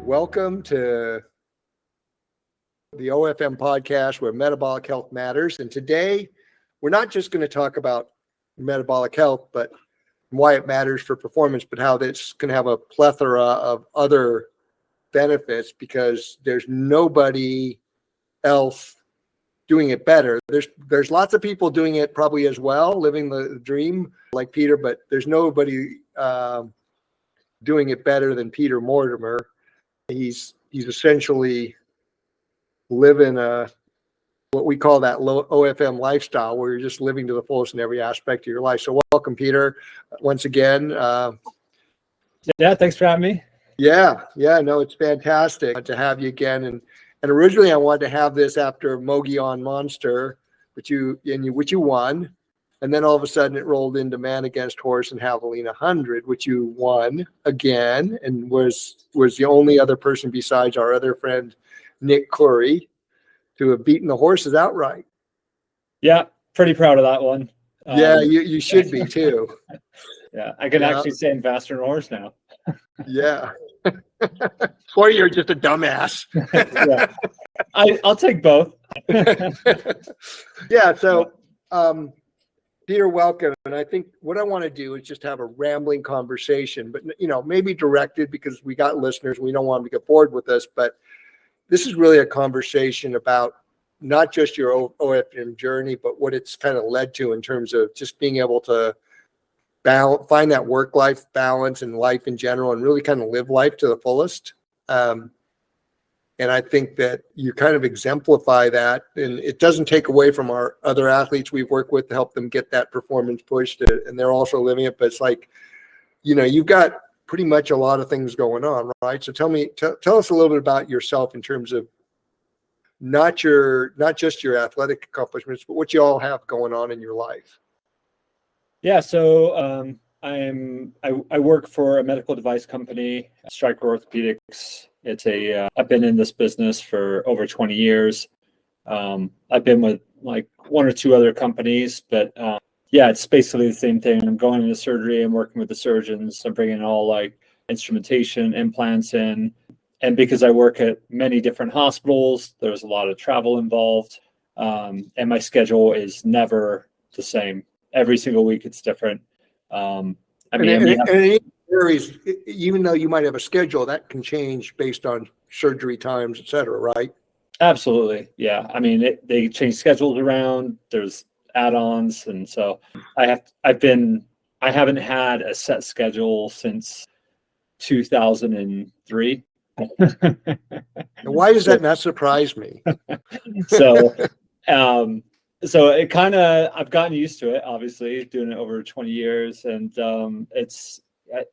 Welcome to the OFM podcast where metabolic health matters. And today, we're not just going to talk about metabolic health, but why it matters for performance, but how this can have a plethora of other benefits because there's nobody else doing it better. There's lots of people doing it probably as well, living the dream like Peter, but there's nobody doing it better than Peter Mortimer. He's essentially living what we call that low OFM lifestyle, where you're just living to the fullest in every aspect of your life. So welcome, Peter, once again. Yeah, thanks for having me. Yeah, no, it's fantastic to have you again. And originally I wanted to have this after Mogi on Monster, which you won. And then all of a sudden it rolled into Man Against Horse and Javelina 100, which you won again, and was the only other person besides our other friend, Nick Curry, to have beaten the horses outright. Yeah, pretty proud of that one. Yeah, you should be too. Yeah, I can actually say I'm faster than a horse now. Yeah. Or you're just a dumbass. Yeah. I'll take both. Yeah, so Peter, welcome. And I think what I want to do is just have a rambling conversation, but maybe directed because we got listeners. We don't want them to get bored with us, but this is really a conversation about not just your OFM journey, but what it's kind of led to in terms of just being able to find that work-life balance and life in general and really kind of live life to the fullest. And I think that you kind of exemplify that, and it doesn't take away from our other athletes we've worked with to help them get that performance pushed, and they're also living it. But it's like, you've got pretty much a lot of things going on, right? So tell us a little bit about yourself in terms of not just your athletic accomplishments, but what you all have going on in your life. Yeah, so I work for a medical device company, Stryker Orthopedics. I've been in this business for over 20 years. I've been with like one or two other companies, but yeah, it's basically the same thing. I'm going into surgery. I'm working with the surgeons. I'm bringing all like instrumentation, implants in. And because I work at many different hospitals, there's a lot of travel involved. And my schedule is never the same. Every single week it's different. It varies, even though you might have a schedule that can change based on surgery times, et cetera, right? Absolutely. Yeah. I mean, they change schedules around. There's add-ons. And so I haven't had a set schedule since 2003. And why does that not surprise me? So it kind of, I've gotten used to it, obviously doing it over 20 years. And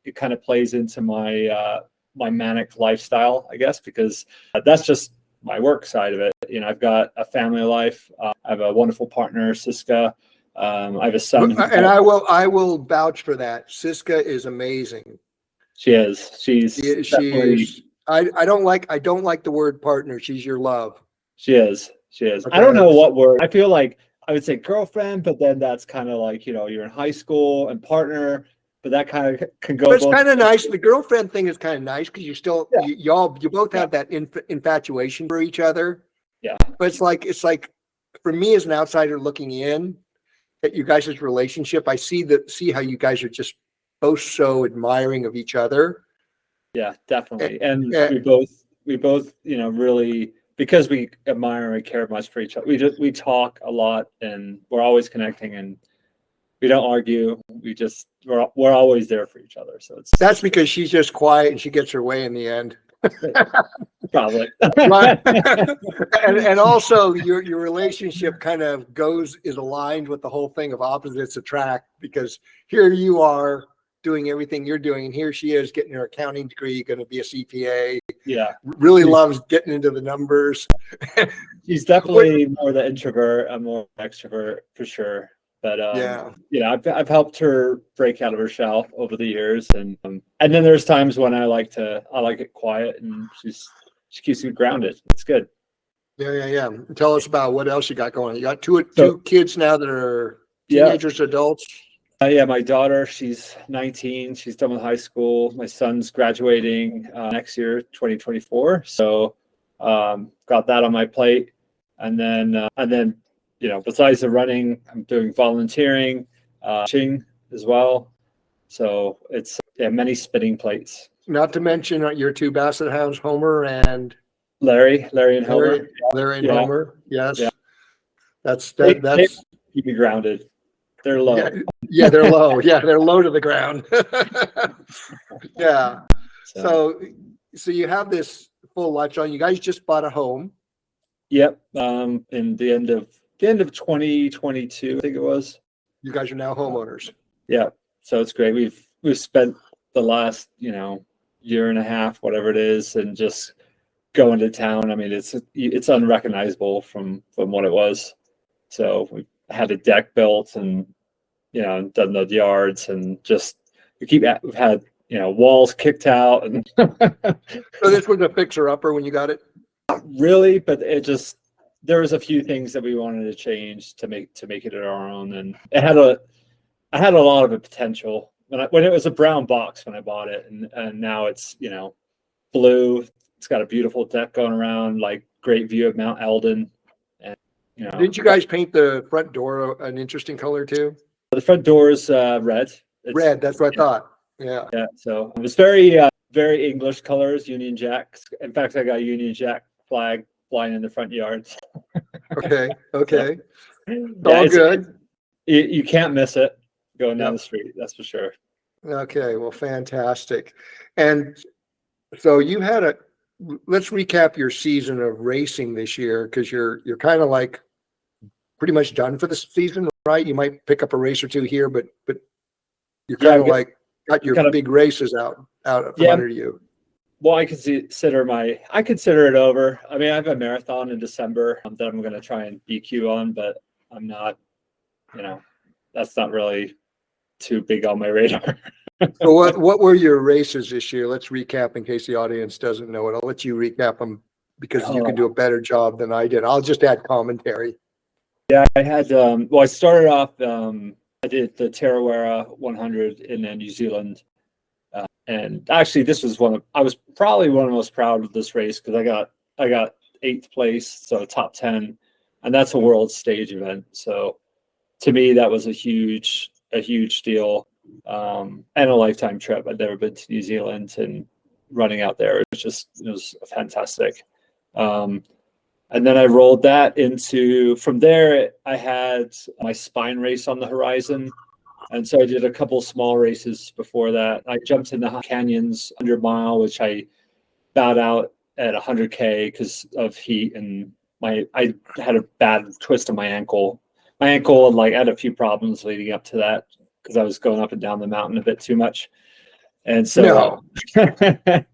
it kind of plays into my manic lifestyle, I guess, because that's just my work side of it. I've got a family life. I have a wonderful partner, Siska. I have a son. And I will vouch for that. Siska is amazing. She is. She is. I don't like the word partner. She's your love. She is. Okay. I don't know what word. I feel like I would say girlfriend, but then that's kind of like, you're in high school, and partner, but that kind of can go. But it's kind of nice. The girlfriend thing is kind of nice because you still, you both have that infatuation for each other. Yeah. But it's like for me as an outsider looking in at you guys' relationship, I see how you guys are just both so admiring of each other. Yeah, definitely. And we both, really, because we admire and we care much for each other, we talk a lot, and we're always connecting, and we don't argue. We're always there for each other. So that's because she's just quiet and she gets her way in the end. Probably. and also your relationship kind of is aligned with the whole thing of opposites attract, because here you are doing everything you're doing, and here she is getting her accounting degree, going to be a CPA. Yeah, really loves getting into the numbers. She's definitely more the introvert. I'm more extrovert for sure. But I've helped her break out of her shell over the years, and then there's times when I like it quiet, and she keeps me grounded. It's good. Yeah. Tell us about what else you got going on. You got two kids now that are teenagers, adults. Yeah, my daughter, she's 19. She's done with high school. My son's graduating next year, 2024. So got that on my plate. And then, besides the running, I'm doing volunteering, teaching as well. So it's many spinning plates. Not to mention your two basset hounds, Homer and Larry and Homer. Larry and Yeah. Homer. Yes. Yeah. That's They keep me grounded. They're low. Yeah, they're low. Yeah, they're low to the ground. Yeah. So you have this full lifestyle. You guys just bought a home. Yep. In the end of 2022, I think it was. You guys are now homeowners. Yeah. So it's great. We've spent the last, year and a half, whatever it is, and just going to town. I mean, it's unrecognizable from what it was. So we had a deck built and, done the yards, and just we've had, walls kicked out. And So this was a fixer upper when you got it? Really, but there was a few things that we wanted to change to make it our own, and I had a lot of potential when it was a brown box when I bought it, and now it's blue. It's got a beautiful deck going around, like great view of Mount Eldon, and Didn't you guys paint the front door an interesting color too? the front door is red. Red. That's what I thought. Yeah. Yeah. So it was very English colors, Union Jack. In fact, I got a Union Jack flag flying in the front yard. Okay. Yeah, All good. You can't miss it going down the street. That's for sure. Okay. Well, fantastic. And so let's recap your season of racing this year, because you're kind of like pretty much done for the season, right? You might pick up a race or two here, but you're kind of like got your big races out from under you. Well, I consider it over. I mean, I have a marathon in December that I'm going to try and BQ on, but I'm not, that's not really too big on my radar. So what were your races this year? Let's recap in case the audience doesn't know it. I'll let you recap them because you can do a better job than I did. I'll just add commentary. Yeah, I had, I started off, I did the Tarawera 100 in New Zealand. And actually, I was probably one of the most proud of this race because I got 8th place, so top 10, and that's a world stage event. So to me, that was a huge deal, and a lifetime trip. I'd never been to New Zealand, and running out there, it was fantastic. And then I rolled that from there, I had my spine race on the horizon. And so I did a couple small races before that. I jumped in the Canyons 100-mile, which I bowed out at 100K because of heat, and I had a bad twist of my ankle. My ankle, I had a few problems leading up to that because I was going up and down the mountain a bit too much. And so, I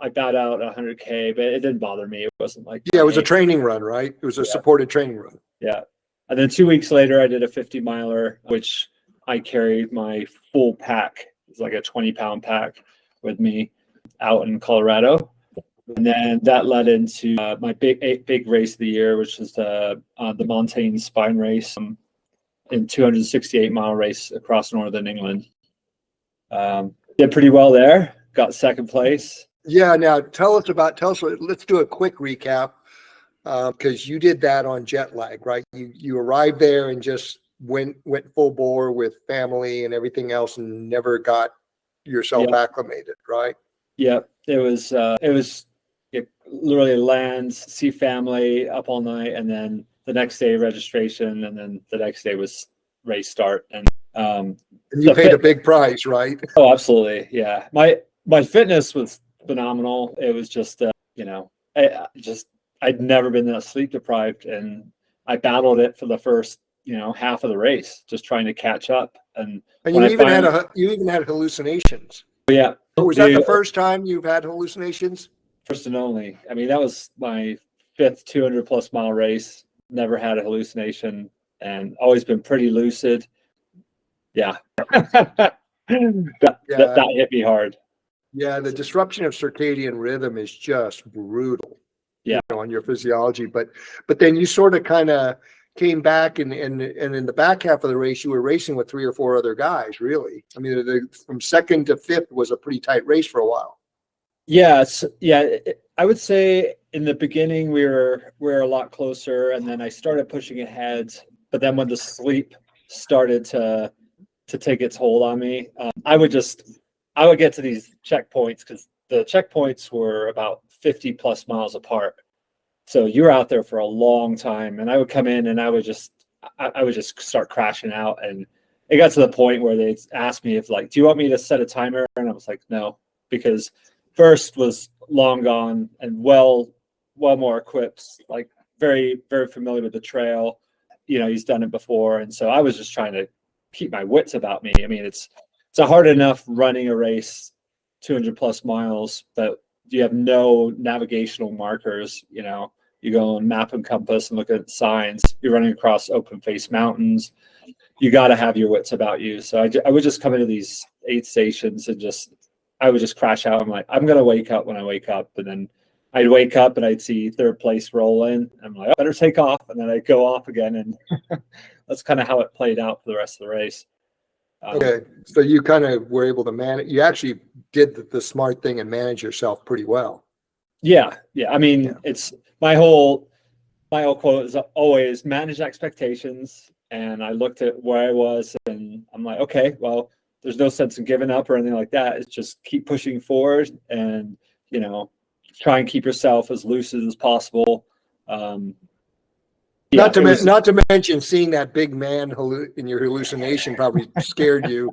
bowed out 100K, but it didn't bother me. It wasn't like it was a training run, right? It was a supported training run. Yeah. And then 2 weeks later, I did a 50-miler, which I carried my full pack. It's like a 20-pound pack with me out in Colorado. And then that led into my big race of the year, which was the Montaigne Spine Race, in 268-mile race across northern England. Did pretty well there. Got 2nd place. Yeah. Now let's do a quick recap. Because you did that on jet lag, right? You arrived there and just went full bore with family and everything else, and never got yourself acclimated, right? Yeah, it was literally lands, see family, up all night, and then the next day registration, and then the next day was race start. And you paid a big price, right? Oh, absolutely, yeah. My fitness was phenomenal. It was just I'd never been that sleep deprived, and I battled it for the first, half of the race, just trying to catch up. And you even had hallucinations. Yeah. Was that the first time you've had hallucinations? First and only. I mean, that was my 5th 200+ mile race. Never had a hallucination, and always been pretty lucid. Yeah. that hit me hard. Yeah, the disruption of circadian rhythm is just brutal. On your physiology, but then you sort of kind of came back and in the back half of the race, you were racing with 3 or 4 other guys, really. I mean, from second to fifth was a pretty tight race for a while. Yeah, I would say in the beginning we were a lot closer, and then I started pushing ahead. But then when the sleep started to take its hold on me, I would get to these checkpoints, because the checkpoints were about 50 plus miles apart. So you were out there for a long time, and I would come in and I would just start crashing out. And it got to the point where they asked me if, like, do you want me to set a timer? And I was like, no, because first was long gone and well more equipped, like very, very familiar with the trail. He's done it before. And so I was just trying to keep my wits about me. I mean, it's hard enough running a race 200 plus miles, but you have no navigational markers. You go on map and compass and look at signs. You're running across open face mountains. You got to have your wits about you. So I would just come into these aid stations and I would just crash out. I'm like, I'm going to wake up when I wake up. And then I'd wake up and I'd see third place roll in. I'm like, I better take off. And then I'd go off again. And that's kind of how it played out for the rest of the race. Okay. So you kind of were able to manage, you actually did the smart thing and manage yourself pretty well. Yeah. I mean, it's my whole quote is always manage expectations. And I looked at where I was and I'm like, okay, well, there's no sense in giving up or anything like that. It's just keep pushing forward and, try and keep yourself as loose as possible. Not to mention seeing that big man in your hallucination probably scared you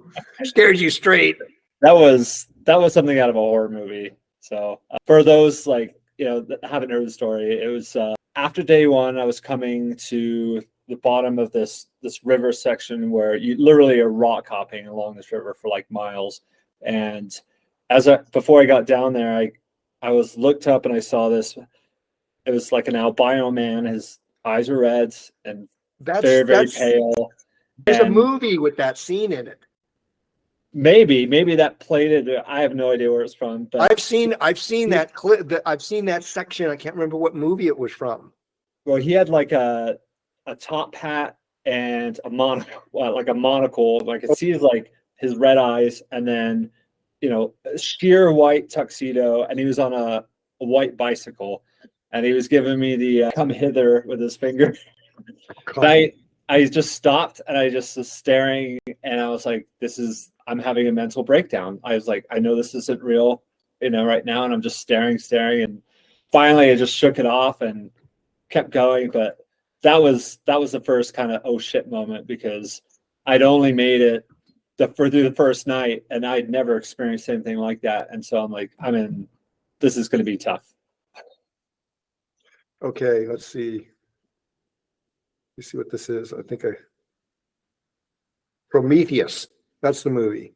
straight. That was something out of a horror movie. So for those that haven't heard the story, it was after day one. I was coming to the bottom of this river section where you literally are rock hopping along this river for like miles. And before I got down there, I was looked up and I saw this. It was like an albino man. His eyes were red and very, very pale. There's a movie with that scene in it. Maybe that played it. I have no idea where it's from. But I've seen that clip. I've seen that section. I can't remember what movie it was from. Well, he had like a top hat and a monocle. Like it sees like his red eyes, and then sheer white tuxedo, and he was on a white bicycle, and he was giving me the come hither with his finger. I just stopped and I just was staring, and I was like, I'm having a mental breakdown. I was like, I know this isn't real, right now. And I'm just staring. And finally I just shook it off and kept going. But that was the first kind of, oh shit moment, because I'd only made it through the first night and I'd never experienced anything like that. And so I'm like, this is going to be tough. Okay. Let's see. You see what this is? I think Prometheus. That's the movie.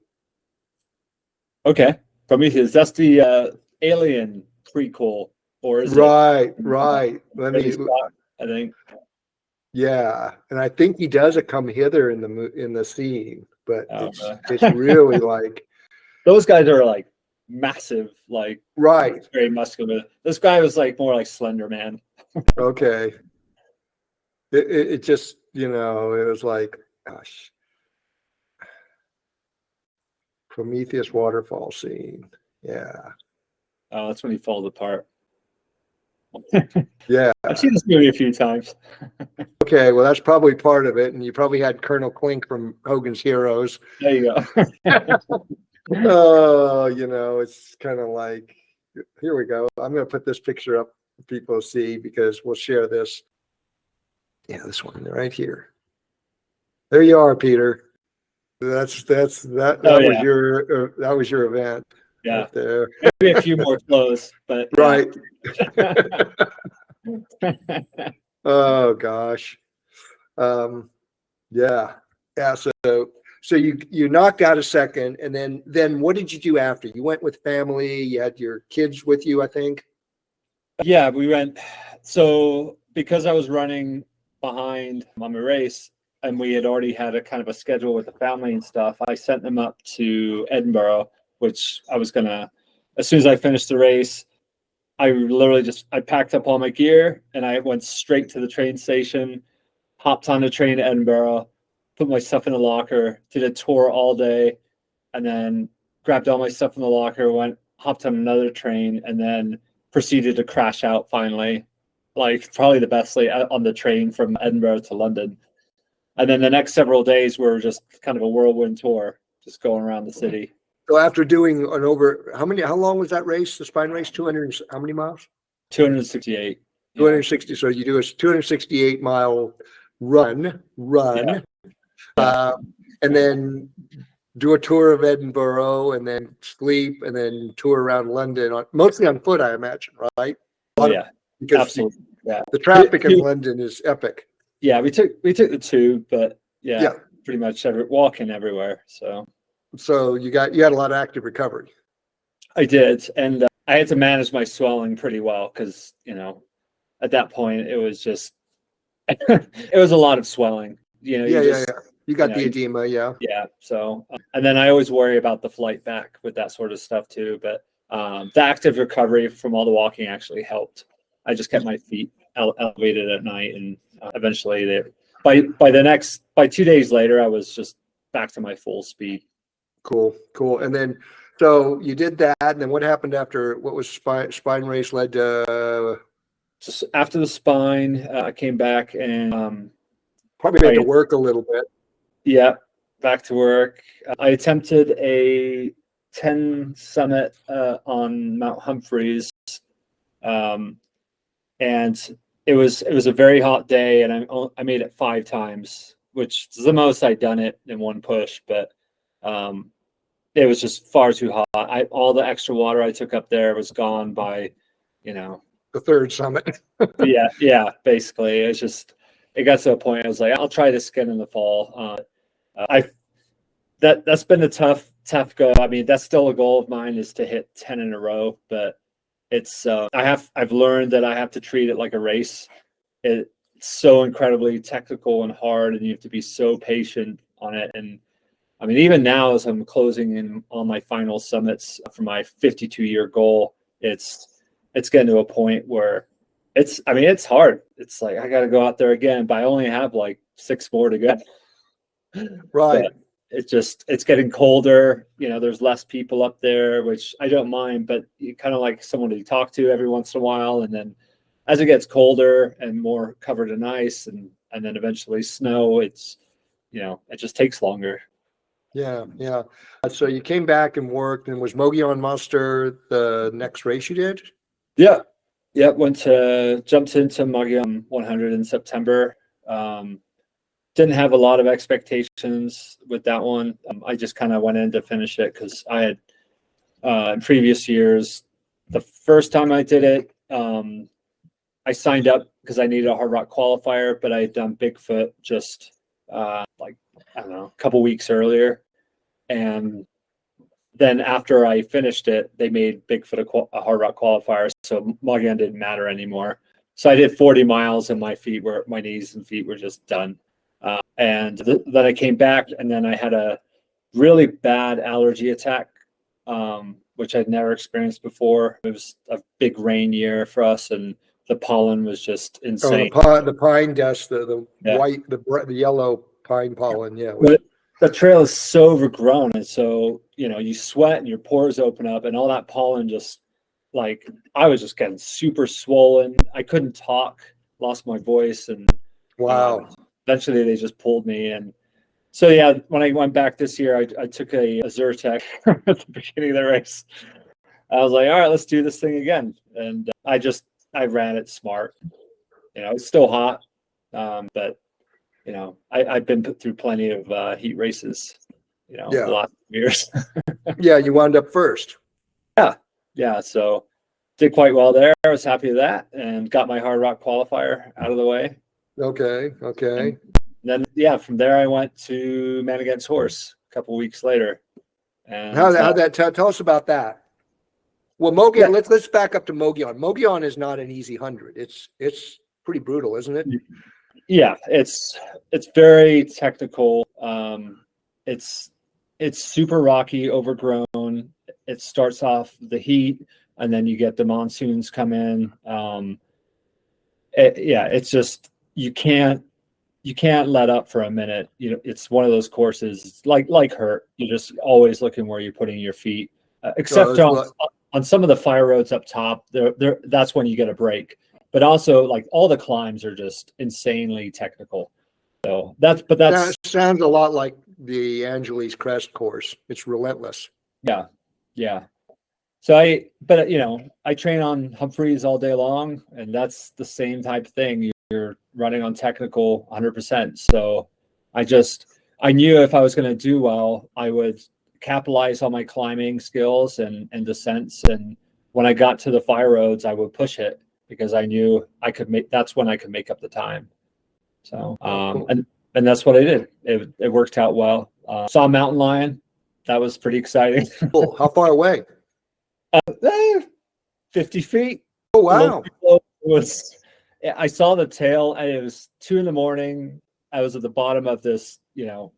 Okay. Prometheus. That's the Alien prequel, or is right, it? Right. Let me. I think. Yeah, and I think he does a come hither in the scene, but it's really like those guys are like massive, like right, very muscular. This guy was like more like Slender Man. Okay. It just it was like, gosh. Prometheus waterfall scene. Yeah. Oh, that's when he falls apart. Yeah. I've seen this movie a few times. Okay, well, that's probably part of it. And you probably had Colonel Klink from Hogan's Heroes. There you go. Oh, it's kind of like, here we go. I'm going to put this picture up for people to see because we'll share this. Yeah, this one right here. There you are, Peter. That was your event. Yeah. Right there. Maybe a few more clothes, but right. Oh gosh. Yeah. So you knocked out a second, and then what did you do after? You went with family, you had your kids with you, I think. Yeah, we went. So because I was running behind on my race, and we had already had a kind of a schedule with the family and stuff, I sent them up to Edinburgh, which I was gonna, as soon as I finished the race, I literally I packed up all my gear and I went straight to the train station. hopped on the train to Edinburgh, put my stuff in the locker, did a tour all day, and then grabbed all my stuff in the locker, hopped on another train, and then proceeded to crash out finally. Like probably the best sleep on the train from Edinburgh to London. And then the next several days were just kind of a whirlwind tour, just going around the city. So after doing how long was that race, the spine race? 200, how many miles? 268. 260. So you do a 268-mile run, and then do a tour of Edinburgh, and then sleep, and then tour around London, mostly on foot, I imagine, right? Yeah, because absolutely. Yeah, the traffic in London is epic. Yeah, we took the tube, but yeah. Pretty much walking everywhere. So you had a lot of active recovery. I did, and I had to manage my swelling pretty well because at that point it was just it was a lot of swelling. You got the edema, yeah. So and then I always worry about the flight back with that sort of stuff too. But the active recovery from all the walking actually helped. I just kept my feet elevated at night, and eventually by 2 days later I was just back to my full speed. Cool. And then so you did that, and then what happened after? What was spine race led to? Just after the spine, I came back and probably had to work a little bit. Yeah, back to work. I attempted a 10 summit on Mount Humphreys, and it was a very hot day, and I made it 5 times, which is the most I'd done it in one push, but it was just far too hot. All the extra water I took up there was gone by, the 3rd summit. yeah, basically. It got to a point I was like, I'll try this again in the fall. That's been a tough go. I mean, that's still a goal of mine, is to hit 10 in a row, but it's I've learned that I have to treat it like a race. It's so incredibly technical and hard, and you have to be so patient on it. And I mean, even now, as I'm closing in on my final summits for my 52-year goal, it's getting to a point where it's hard. It's like, I got to go out there again, but I only have like 6 more to go. Right. But it's getting colder. There's less people up there, which I don't mind, but you kind of like someone to talk to every once in a while. And then as it gets colder and more covered in ice and then eventually snow, it just takes longer. Yeah. So you came back and worked, and was Mogollon Monster the next race you did? Yeah. Jumped into Mogollon 100 in September. Didn't have a lot of expectations with that one. I just kind of went in to finish it because I had in previous years, the first time I did it, I signed up because I needed a hard rock qualifier, but I had done Bigfoot just a couple weeks earlier. And then after I finished it, they made Bigfoot a hard rock qualifier, so Mogollon didn't matter anymore. So I did 40 miles, and my knees and feet were just done. And then I came back, and then I had a really bad allergy attack, which I'd never experienced before. It was a big rain year for us, and the pollen was just insane. The pine dust, the white, the yellow pine pollen. Yeah. But the trail is so overgrown, and so you sweat and your pores open up, and all that pollen just I was just getting super swollen. I couldn't talk, lost my voice, and wow. Eventually they just pulled me. And so when I went back this year, I took a Zyrtec at the beginning of the race. I was like, all right, let's do this thing again. And I ran it smart. It's still hot, but I've been put through plenty of heat races, the last years. Yeah, you wound up first. Yeah. So did quite well there. I was happy with that, and got my hard rock qualifier out of the way. Okay. And then from there I went to Man Against Horse a couple weeks later. And tell us about that. Well, Mogollon, let's back up to Mogollon. Mogollon is not an easy 100. It's pretty brutal, isn't it? Yeah, it's very technical. It's super rocky, overgrown. It starts off the heat, and then you get the monsoons come in. It's just, you can't you can't let up for a minute. You know, it's one of those courses, it's like Hurt. You're just always looking where you're putting your feet, except on some of the fire roads up top. That's when you get a break. But also, like, all the climbs are just insanely technical. So that sounds a lot like the Angeles Crest course. It's relentless. Yeah. So I train on Humphreys all day long, and that's the same type of thing. You're running on technical 100%. So I knew if I was going to do well, I would capitalize on my climbing skills and descents. And when I got to the fire roads, I would push it because I knew that's when I could make up the time. So, cool. and that's what I did. It worked out well. Saw a mountain lion. That was pretty exciting. Cool. How far away? 50 feet. Oh, wow. I saw the tail, and it was 2 a.m. I was at the bottom of this, I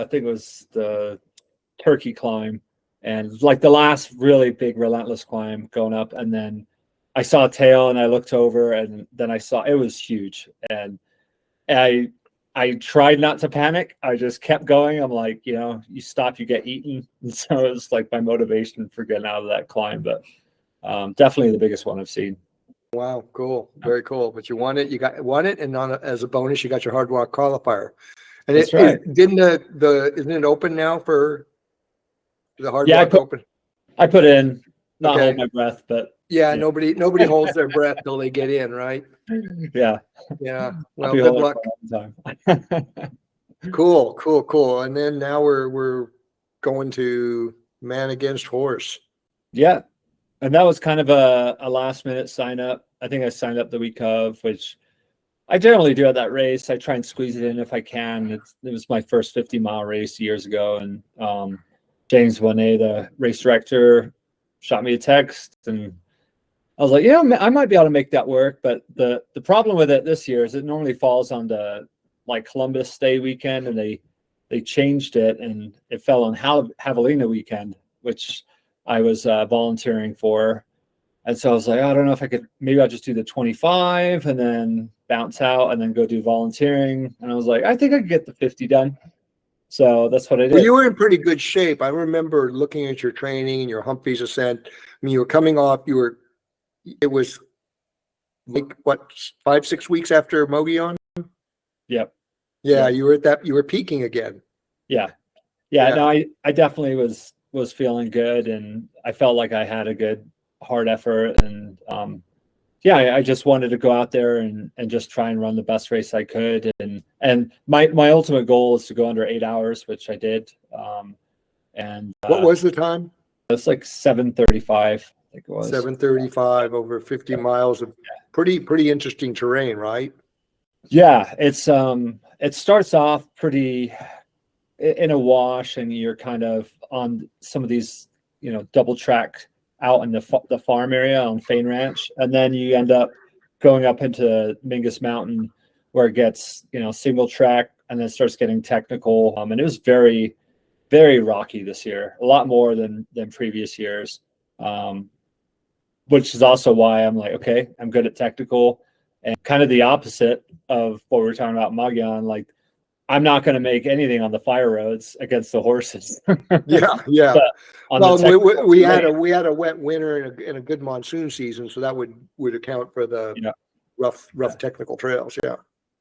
think it was the Turkey climb, and like the last really big relentless climb going up. And then I saw a tail, and I looked over, and then I saw it was huge. And I tried not to panic. I just kept going. I'm like, you stop, you get eaten. And so it was like my motivation for getting out of that climb. But definitely the biggest one I've seen. Wow, cool, very cool. But you won it. And as a bonus, you got your hard rock qualifier. And that's right. Isn't it open now for the hard rock open? I put in, not hold my breath, but yeah. Nobody holds their breath till they get in, right? Yeah. Well, good luck. Cool. And then now we're going to man against horse. Yeah. And that was kind of a last minute sign up. I think I signed up the week of, which I generally do at that race. I try and squeeze it in if I can. It was my first 50-mile race years ago. And James Bonet, the race director, shot me a text, and I was like, I might be able to make that work. But the problem with it this year is it normally falls on the Columbus Day weekend, and they changed it, and it fell on Javelina weekend, which I was volunteering for. And so I was like, I don't know if I could, maybe I'll just do the 25 and then bounce out and then go do volunteering. And I was like, I think I could get the 50 done. So that's what I did. Well, you were in pretty good shape. I remember looking at your training and your Humphreys ascent. I mean, you were coming off, it was like what, 5-6 weeks after Mogollon? Yep. Yeah, you were peaking again. Yeah. No, I definitely was feeling good, and I felt like I had a good hard effort, and I just wanted to go out there and just try and run the best race I could, and my ultimate goal is to go under 8 hours, which I did. And what was the time? It's like 7:35, I think it was. 7:35 over 50 miles of pretty interesting terrain, right? Yeah, it's it starts off pretty in a wash, and you're kind of on some of these double track out in the farm area on Fain Ranch, and then you end up going up into Mingus Mountain, where it gets single track, and then starts getting technical. And it was very, very rocky this year, a lot more than previous years, which is also why I'm like, okay, I'm good at technical. And kind of the opposite of what we were talking about Mogollon, like, I'm not going to make anything on the fire roads against the horses. Yeah. Well, we had a wet winter and a good monsoon season, so that would account for the rough technical trails. Yeah.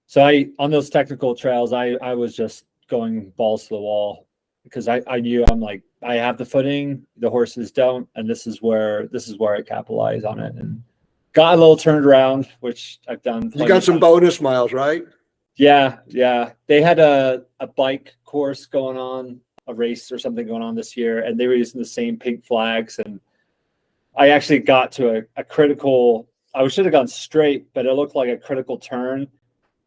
So on those technical trails, I was just going balls to the wall, because I knew, I'm like, I have the footing, the horses don't, and this is where I capitalize on it, and got a little turned around, which I've done. You got some bonus miles, right? Yeah. They had a bike course going on, a race or something going on this year, and they were using the same pink flags. And I actually got to a critical, I should have gone straight, but it looked like a critical turn.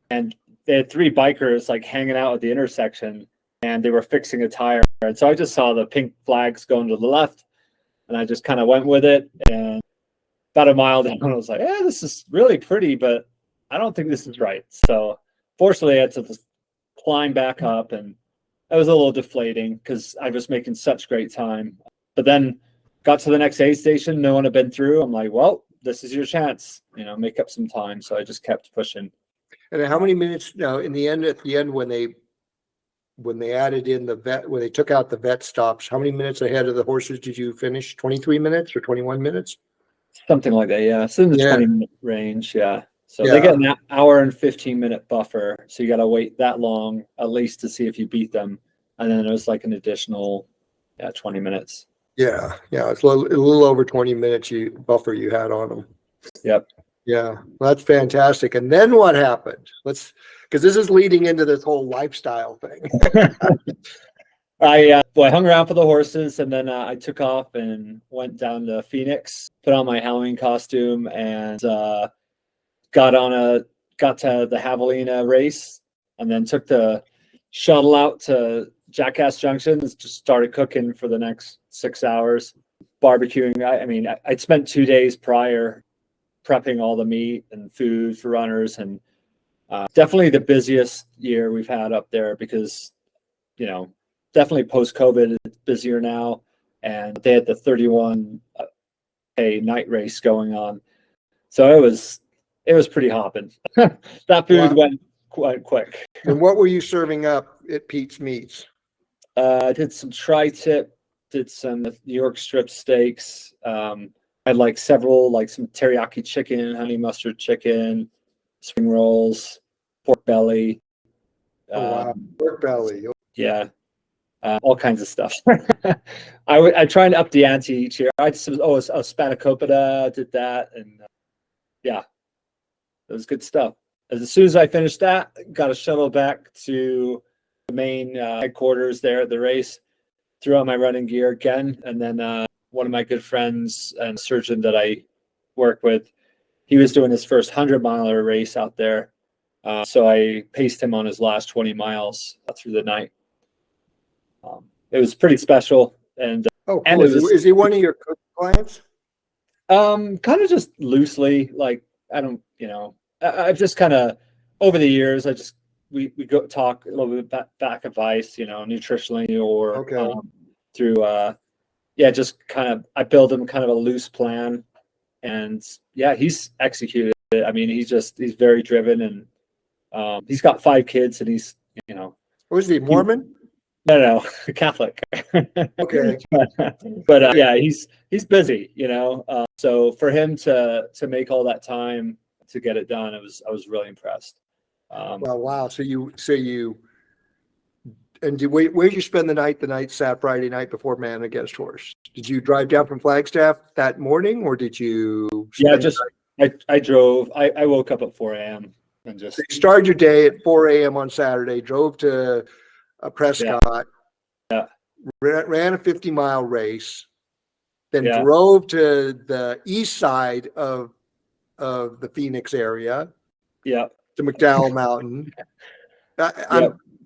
And they had 3 bikers like hanging out at the intersection, and they were fixing a tire. And so I just saw the pink flags going to the left, and I just kind of went with it. And about a mile down, I was like, this is really pretty, but I don't think this is right. So fortunately, I had to climb back up, and it was a little deflating because I was making such great time. But then got to the next aid station, no one had been through. I'm like, well, this is your chance, make up some time. So I just kept pushing. And how many minutes now in the end, at the end, when they added in when they took out the vet stops, how many minutes ahead of the horses did you finish? 23 minutes or 21 minutes? Something like that. Yeah. It's in the Yeah. 20-minute range. Yeah. So Yeah. they get an hour and 15-minute buffer. So you got to wait that long at least to see if you beat them. And then there's like an additional 20 minutes. Yeah. Yeah. It's a little over 20 minutes buffer you had on them. Yep. Yeah. Well, that's fantastic. And then what happened? Because this is leading into this whole lifestyle thing. I hung around for the horses, and then I took off and went down to Phoenix, put on my Halloween costume, and got to the Javelina race, and then took the shuttle out to Jackass Junction and just started cooking for the next 6 hours, barbecuing. I mean, I'd spent 2 days prior prepping all the meat and food for runners, and definitely the busiest year we've had up there because, definitely post-COVID, it's busier now. And they had the 31K night race going on. So it was pretty hopping. That food went quite quick. And what were you serving up at Pete's Meats? I did some tri-tip, did some New York strip steaks. I had several, some teriyaki chicken, honey mustard chicken, spring rolls, pork belly. Wow. Pork belly. Yeah. All kinds of stuff. I try and up the ante each year. I did a spanakopita, did that, and it was good stuff. As soon as I finished that, got a shuttle back to the main headquarters there at the race, threw on my running gear again, and then one of my good friends and surgeon that I work with, he was doing his first 100-miler race out there, so I paced him on his last 20 miles through the night. It was pretty special, and cool. And is he one of your clients? Kind of just loosely, I don't, I've just kind of over the years, we go talk a little bit back advice, nutritionally or through just kind of I build him kind of a loose plan, and he's executed it. I mean, he's very driven, and he's got 5 kids, and he's Was he Mormon? No, Catholic. Okay. but he's busy, so for him to make all that time to get it done, I was really impressed. Well, wow. So where'd you spend the night Friday night before Man Against Horse? Did you drive down from Flagstaff that morning, or did you? I drove. I woke up at 4 a.m. and just. So you started your day at 4 a.m. on Saturday, drove to Prescott, ran a 50-mile race, then drove to the east side of the Phoenix area, to McDowell Mountain.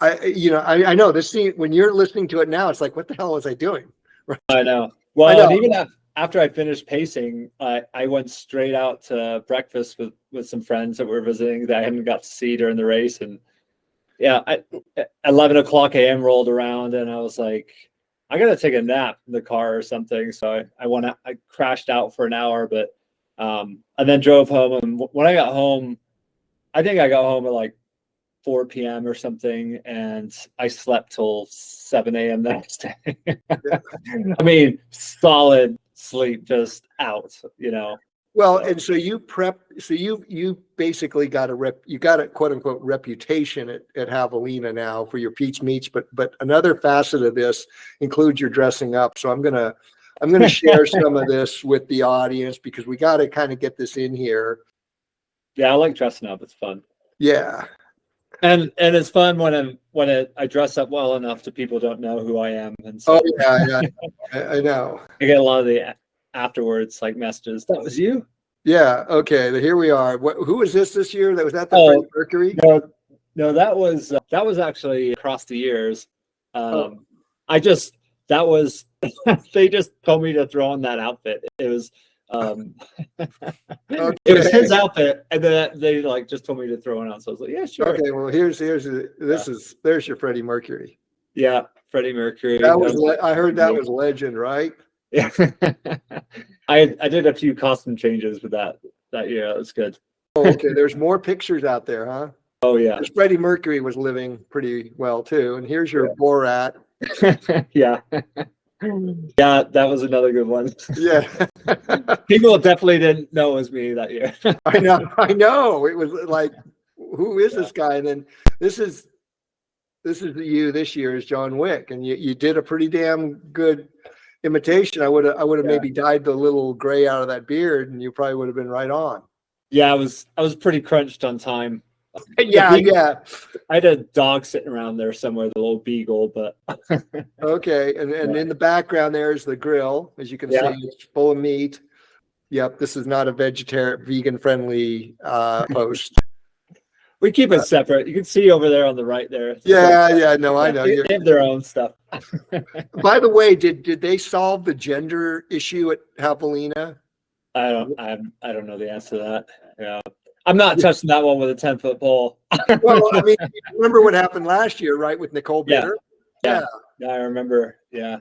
I know this scene, when you're listening to it now, it's like, what the hell was I doing? I know. Well, and even after I finished pacing, I went straight out to breakfast with some friends that were visiting that I hadn't got to see during the race, and 11 o'clock a.m. rolled around, and I was like, I gotta take a nap in the car or something. So I crashed out for an hour, but and then drove home. And when I got home, I think I got home at 4 p.m. or something, and I slept till 7 a.m. the next day. I mean, solid sleep, just out, Well, and so you you basically got a quote unquote reputation at Javelina now for your Pete's Meats, but another facet of this includes your dressing up. So I'm gonna share some of this with the audience because we got to kind of get this in here. Yeah, I like dressing up. It's fun. Yeah. And it's fun when I dress up well enough that people don't know who I am. And so I know. I get a lot of the afterwards messages. That was you? Yeah. Okay. Here we are. Who was this year? Was that the Freddie Mercury? No, that was actually across the years. They just told me to throw on that outfit. It was it was his outfit, and then they just told me to throw it on. So I was like, yeah, sure. Okay, well there's your Freddie Mercury. Yeah, Freddie Mercury. I heard that was legend, right? Yeah. I did a few costume changes with that year. That was good. Okay, there's more pictures out there, huh? Oh yeah. Freddie Mercury was living pretty well too. And here's your Borat. Yeah. Yeah, that was another good one. Yeah. People definitely didn't know it was me that year. I know. It was like, who is this guy? And then this is you this year as John Wick, and you did a pretty damn good imitation. I would have maybe dyed the little gray out of that beard, and you probably would have been right on. Yeah, I was pretty crunched on time. Yeah. I had a dog sitting around there somewhere, the little beagle, but okay. And in the background there is the grill, as you can see, it's full of meat. Yep, this is not a vegan friendly post. We keep it separate. You can see over there on the right there. Yeah, no, I know. They have their own stuff. By the way, did they solve the gender issue at Javelina? I don't know the answer to that. Yeah. I'm not touching that one with a 10-foot pole. Well, I mean, remember what happened last year, right, with Nicole Bitter? Yeah, I remember. Yeah,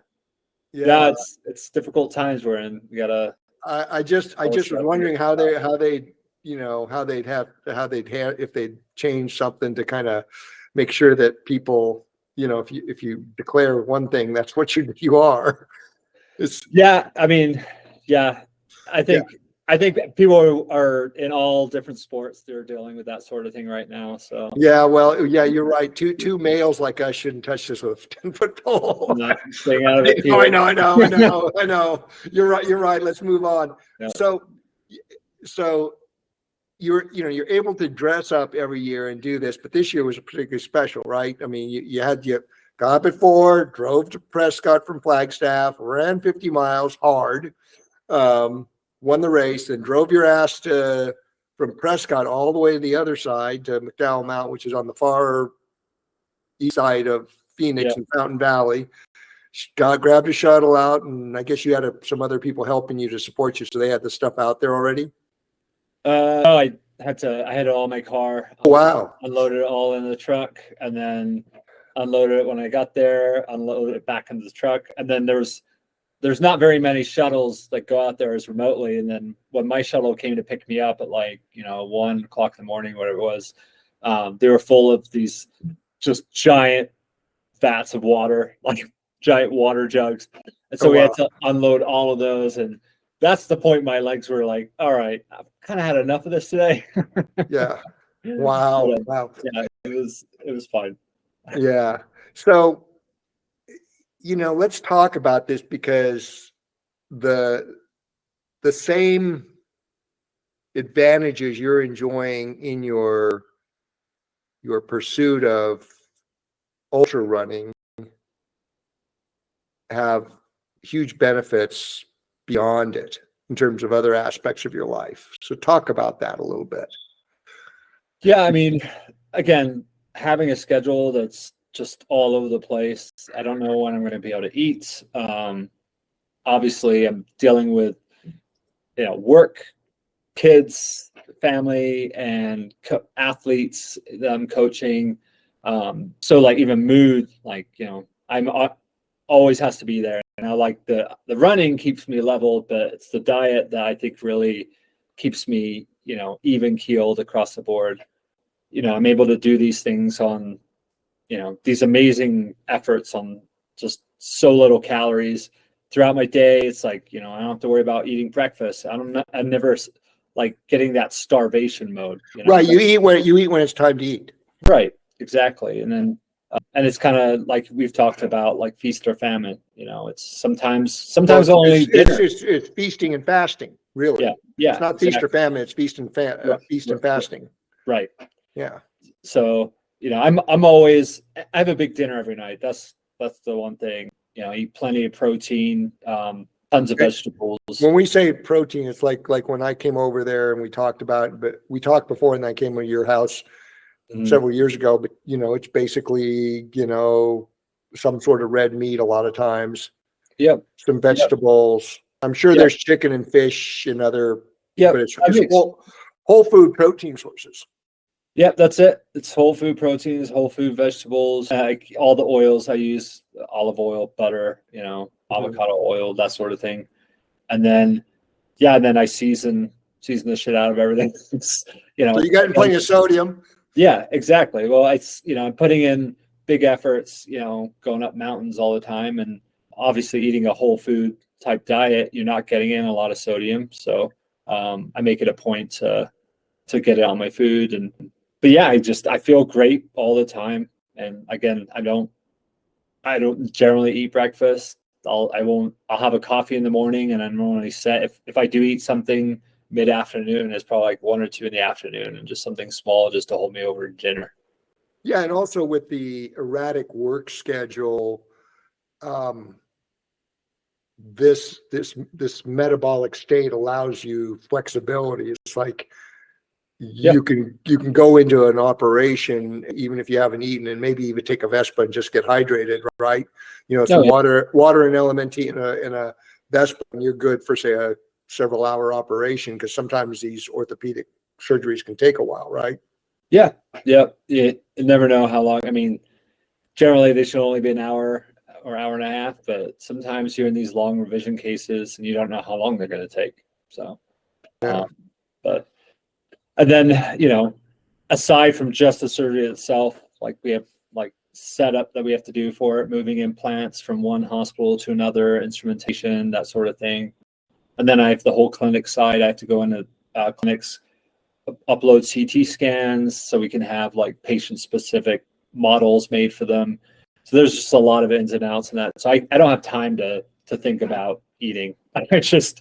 it's difficult times we're in. We gotta. I just was wondering how they'd if they'd change something to kind of make sure that people, if you declare one thing, that's what you are. I think people are in all different sports. They're dealing with that sort of thing right now. So you're right. Two males like us shouldn't touch this with a 10-foot pole. Staying out of it. I know. You're right. Let's move on. Yeah. So you're able to dress up every year and do this, but this year was particularly special, right? I mean, you got up at 4, drove to Prescott from Flagstaff, ran 50 miles hard. Won the race, and drove your ass from Prescott all the way to the other side to McDowell Mountain, which is on the far east side of Phoenix and Fountain Valley. Grabbed a shuttle out, and I guess you had some other people helping you to support you, so they had the stuff out there already. I had all my car. Wow. Unloaded it all in the truck, and then unloaded it when I got there. Unloaded it back into the truck, and then there's not very many shuttles that go out there as remotely. And then when my shuttle came to pick me up at 1 o'clock in the morning, whatever it was, they were full of these just giant vats of water, like giant water jugs. And so we had to unload all of those. And that's the point my legs were like, all right, I've kind of had enough of this today. Yeah. Wow. Wow. Yeah, it was fun. Yeah. So, let's talk about this, because the same advantages you're enjoying in your pursuit of ultra running have huge benefits beyond it in terms of other aspects of your life. So talk about that a little bit. Yeah, I mean, again, having a schedule that's just all over the place. I don't know when I'm going to be able to eat. Obviously, I'm dealing with work, kids, family, and athletes that I'm coaching. So even mood, I'm always has to be there. And I like the running keeps me level, but it's the diet that I think really keeps me even keeled across the board. I'm able to do these things on these amazing efforts on just so little calories throughout my day. It's I don't have to worry about eating breakfast. I'm never getting that starvation mode. Right. You eat when it's time to eat. Right. Exactly. And then, and it's kind of like we've talked about, feast or famine. It's sometimes only dinner. It's feasting and fasting, really. Yeah. It's not feast or famine. It's feast and fasting. Right. Yeah. So, I'm always, I have a big dinner every night. That's the one thing, eat plenty of protein, tons of vegetables. When we say protein, it's like when I came over there and we talked before, and I came to your house several years ago, but it's basically, some sort of red meat a lot of times. Yep. Some vegetables. I'm sure there's chicken and fish and other, but it's whole food protein sources. Yeah, that's it. It's whole food proteins, whole food vegetables, all the oils I use, olive oil, butter, avocado oil, that sort of thing. And then, I season the shit out of everything. So you got plenty of sodium. Yeah, exactly. Well, I'm putting in big efforts, going up mountains all the time, and obviously eating a whole food type diet, you're not getting in a lot of sodium. So I make it a point to get it on my food. But yeah, I feel great all the time. And again, I don't generally eat breakfast. I'll have a coffee in the morning, and I'm normally set. If I do eat something mid-afternoon, it's probably like 1 or 2 in the afternoon, and just something small just to hold me over dinner. Yeah, and also with the erratic work schedule, this metabolic state allows you flexibility. It's like you can go into an operation even if you haven't eaten, and maybe even take a Vespa and just get hydrated, right? Some water and LMNT in a Vespa, and you're good for, say, a several hour operation, because sometimes these orthopedic surgeries can take a while, right? Yeah. You never know how long. I mean, generally they should only be an hour or hour and a half, but sometimes you're in these long revision cases and you don't know how long they're going to take. So, and then, aside from just the surgery itself, like we have like setup that we have to do for it, moving implants from one hospital to another, instrumentation, that sort of thing. And then I have the whole clinic side. I have to go into clinics, upload CT scans so we can have like patient specific models made for them. So there's just a lot of ins and outs in that. So I don't have time to think about eating. I just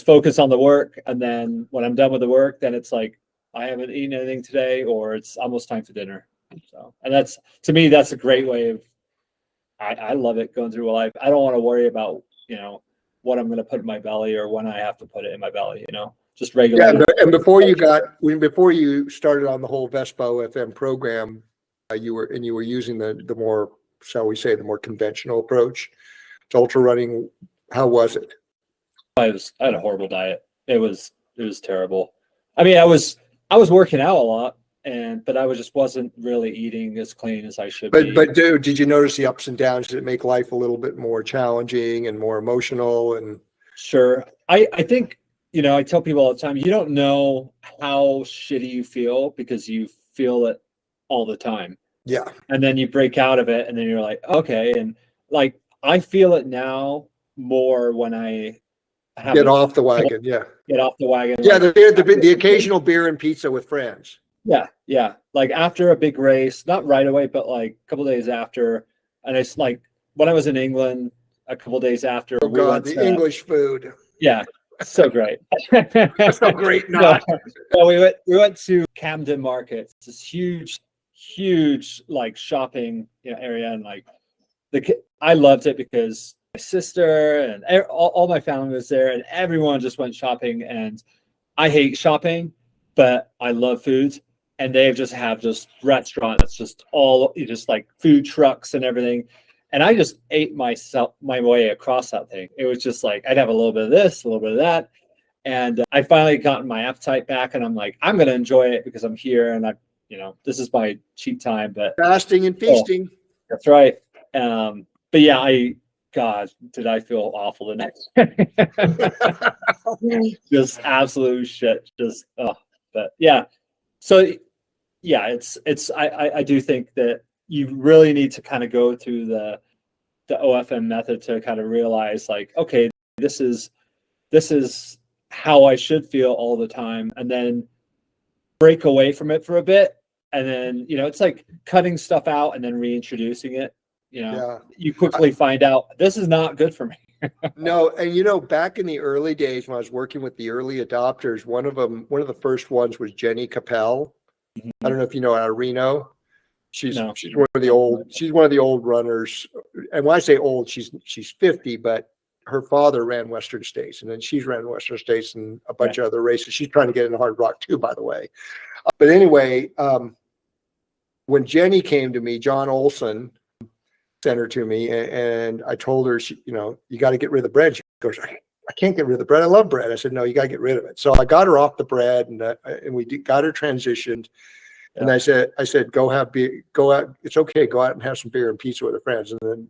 focus on the work. And then when I'm done with the work, then it's like, I haven't eaten anything today, or it's almost time for dinner. So, and to me, that's a great way of, I love it going through a life. I don't want to worry about, what I'm going to put in my belly or when I have to put it in my belly, just regular. Yeah, and before you started on the whole Vespa OFM program, you were using the more, shall we say, the more conventional approach to ultra running. How was it? I had a horrible diet. It was terrible. I mean, I was working out a lot, but I wasn't really eating as clean as I should be. But did you notice the ups and downs? Did it make life a little bit more challenging and more emotional? And sure, I think, I tell people all the time, you don't know how shitty you feel because you feel it all the time. Yeah. And then you break out of it, and then you're like, okay. And like, I feel it now more when I get off the wagon. Yeah. Get off the wagon. Yeah. The occasional beer and pizza with friends. Yeah. Like after a big race, not right away, but like a couple days after. And it's like when I was in England, a couple days after. Oh God, the English food. Yeah, so great. So great. Not. So we went to Camden Market. It's this huge like shopping area, and like I loved it because my sister and all my family was there, and everyone just went shopping. And I hate shopping, but I love food. And they have just restaurants, just like food trucks and everything. And I just ate my way across that thing. It was just like, I'd have a little bit of this, a little bit of that. And I finally gotten my appetite back, and I'm like, I'm going to enjoy it because I'm here. And this is my cheat time, but fasting and feasting. That's right. But yeah, God, did I feel awful the next day. Just absolute shit. But yeah. So yeah, I do think that you really need to kind of go through the OFM method to kind of realize like, okay, this is how I should feel all the time, and then break away from it for a bit. And then, it's like cutting stuff out and then reintroducing it. You quickly find out this is not good for me. No, and back in the early days when I was working with the early adopters, one of the first ones was Jenny Capel. Mm-hmm. I don't know if you know, out of Reno. She's one of the old runners. And when I say old, she's 50, but her father ran Western States, and then she's ran Western States and a bunch of other races. She's trying to get into Hard Rock too, by the way. But anyway, when Jenny came to me, John Olson sent her to me, and I told her, you got to get rid of the bread. She goes, I can't get rid of the bread. I love bread. I said, no, you got to get rid of it. So I got her off the bread, and we got her transitioned. Yeah. And I said, go out. It's okay. Go out and have some beer and pizza with her friends. And then,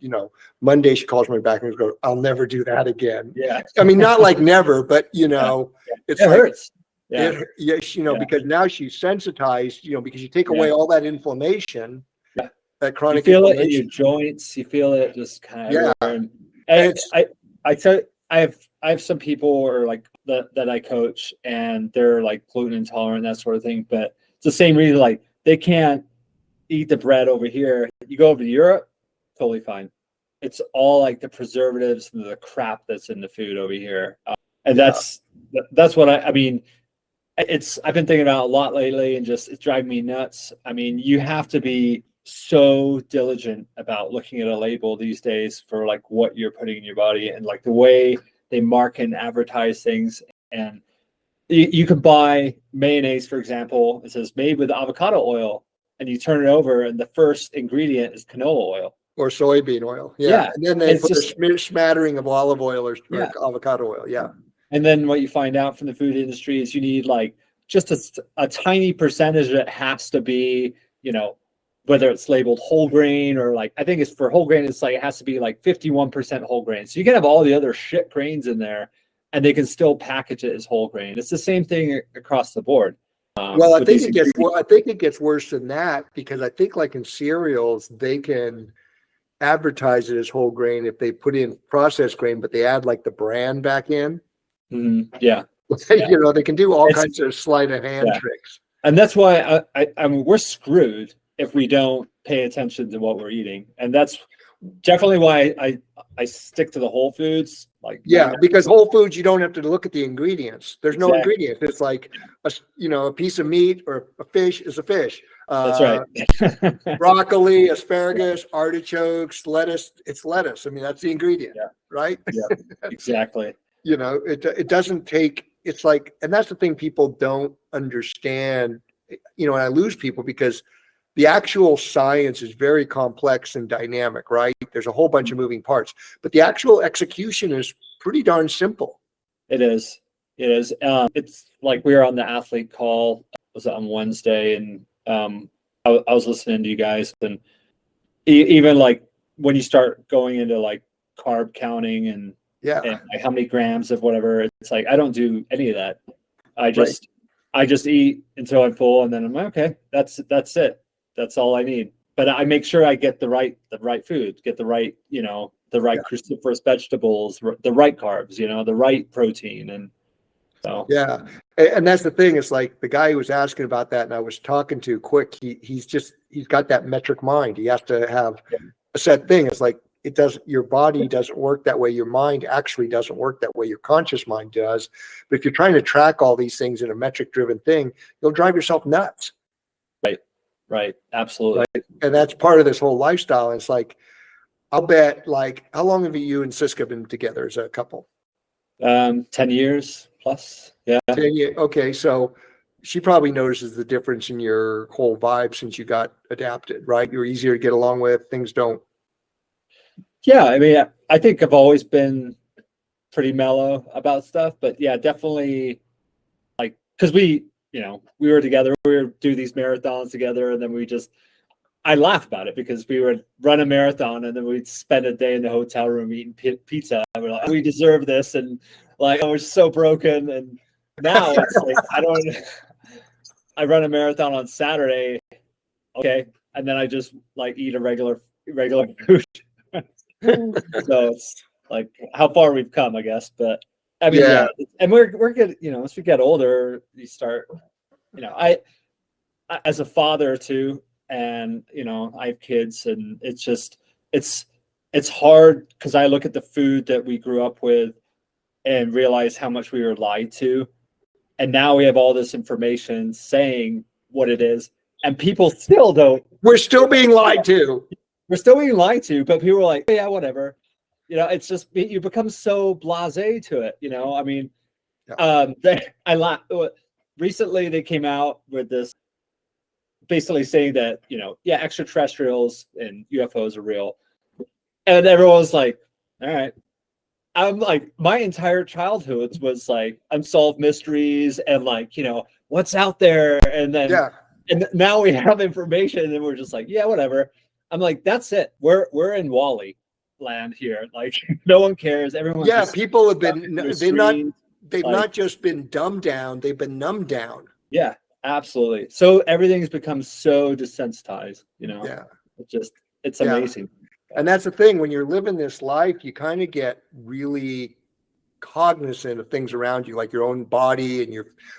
Monday she calls me back and goes, I'll never do that again. Yeah. I mean, not like never, but it hurts. Yeah. Yes, Yeah. because now she's sensitized, because you take Yeah. away all that inflammation, Yeah. that You chronic feel it in your inflammation. joints. You feel it just kind of Yeah. everywhere. And And it's, I tell I have some people or like that I coach and they're like gluten intolerant, that sort of thing. But it's the same reason, like they can't eat the bread over here. You go over to Europe, totally fine. It's all like the preservatives and the crap that's in the food over here. And Yeah. that's what I mean, I've been thinking about a lot lately and just it's driving me nuts. I mean, you have to be so diligent about looking at a label these days for like what you're putting in your body and like the way they market and advertise things. And you can buy mayonnaise, for example, it says made with avocado oil, and you turn it over and the first ingredient is canola oil. or soybean oil. Yeah. Yeah. And then they It's put just a smattering of olive oil or yeah. avocado oil. Yeah. And then what you find out from the food industry is you need like just a tiny percentage that has to be, whether it's labeled whole grain or like, I think it's for whole grain, it's like, it has to be like 51% whole grain. So you can have all the other shit grains in there and they can still package it as whole grain. It's the same thing across the board. Well, I think it gets worse than that, because I think like in cereals, they can advertise it as whole grain if they put in processed grain, but they add like the brand back in. Yeah. They can do all It's, kinds of sleight of hand tricks. And that's why I mean, we're screwed if we don't pay attention to what we're eating. And that's definitely why I stick to the whole foods. Like, because whole foods, you don't have to look at the ingredients. There's no exactly. ingredients. It's like a piece of meat or a fish is a fish. That's right. Broccoli, asparagus, artichokes, lettuce. It's lettuce. I mean, that's the ingredient, right? Yeah, exactly. It doesn't take. It's like, and that's the thing people don't understand. And I lose people because the actual science is very complex and dynamic, right? There's a whole bunch of moving parts, but the actual execution is pretty darn simple. It is. It's like we were on the athlete call, was on Wednesday, and I was listening to you guys, and even like when you start going into like carb counting and like how many grams of whatever, it's like I don't do any of that. I just eat until I'm full, and then I'm like, okay, that's it. That's all I need. But I make sure I get the right food, get the right, the right cruciferous vegetables, the right carbs, the right protein. And so and that's the thing. It's like the guy who was asking about that, and I was talking to Quick, he's got that metric mind. He has to have a set thing. It's like your body doesn't work that way. Your mind actually doesn't work that way. Your conscious mind does. But if you're trying to track all these things in a metric driven thing, you'll drive yourself nuts. Right. Absolutely. Right? And that's part of this whole lifestyle. It's like, I'll bet, like, how long have you and Siska been together as a couple? 10 years plus. Yeah. 10 years. Okay. So she probably notices the difference in your whole vibe since you got adapted, right? You're easier to get along with. Things don't. Yeah. I mean, I think I've always been pretty mellow about stuff, but yeah, definitely like, cause we were together, we would do these marathons together, and then I laugh about it because we would run a marathon and then we'd spend a day in the hotel room eating pizza. And we're like, we deserve this. And like, I was so broken. And now it's like, I run a marathon on Saturday. Okay. And then I just like eat a regular food. So it's like how far we've come, I guess. But I mean, and we're good. As we get older, you start, I as a father too, and I have kids, and it's hard because I look at the food that we grew up with and realize how much we were lied to, and now we have all this information saying what it is, and people still don't. We're still being lied to. We're still being lied to, but people are like, yeah, whatever. It's just you become so blasé to it. I mean, recently they came out with this, basically saying that extraterrestrials and UFOs are real, and everyone's like, all right. I'm like, my entire childhood was like unsolved mysteries and like what's out there, and then and now we have information and we're just like, yeah, whatever. I'm like, that's it. We're in Wall-E land here. Like no one cares. Everyone people have been they've Like, not just been dumbed down, they've been numbed down. yeah, absolutely. So everything's become so desensitized, Yeah. It's Yeah. amazing. And that's the thing, when you're living this life, you kind of get really cognizant of things around you, like your own body, and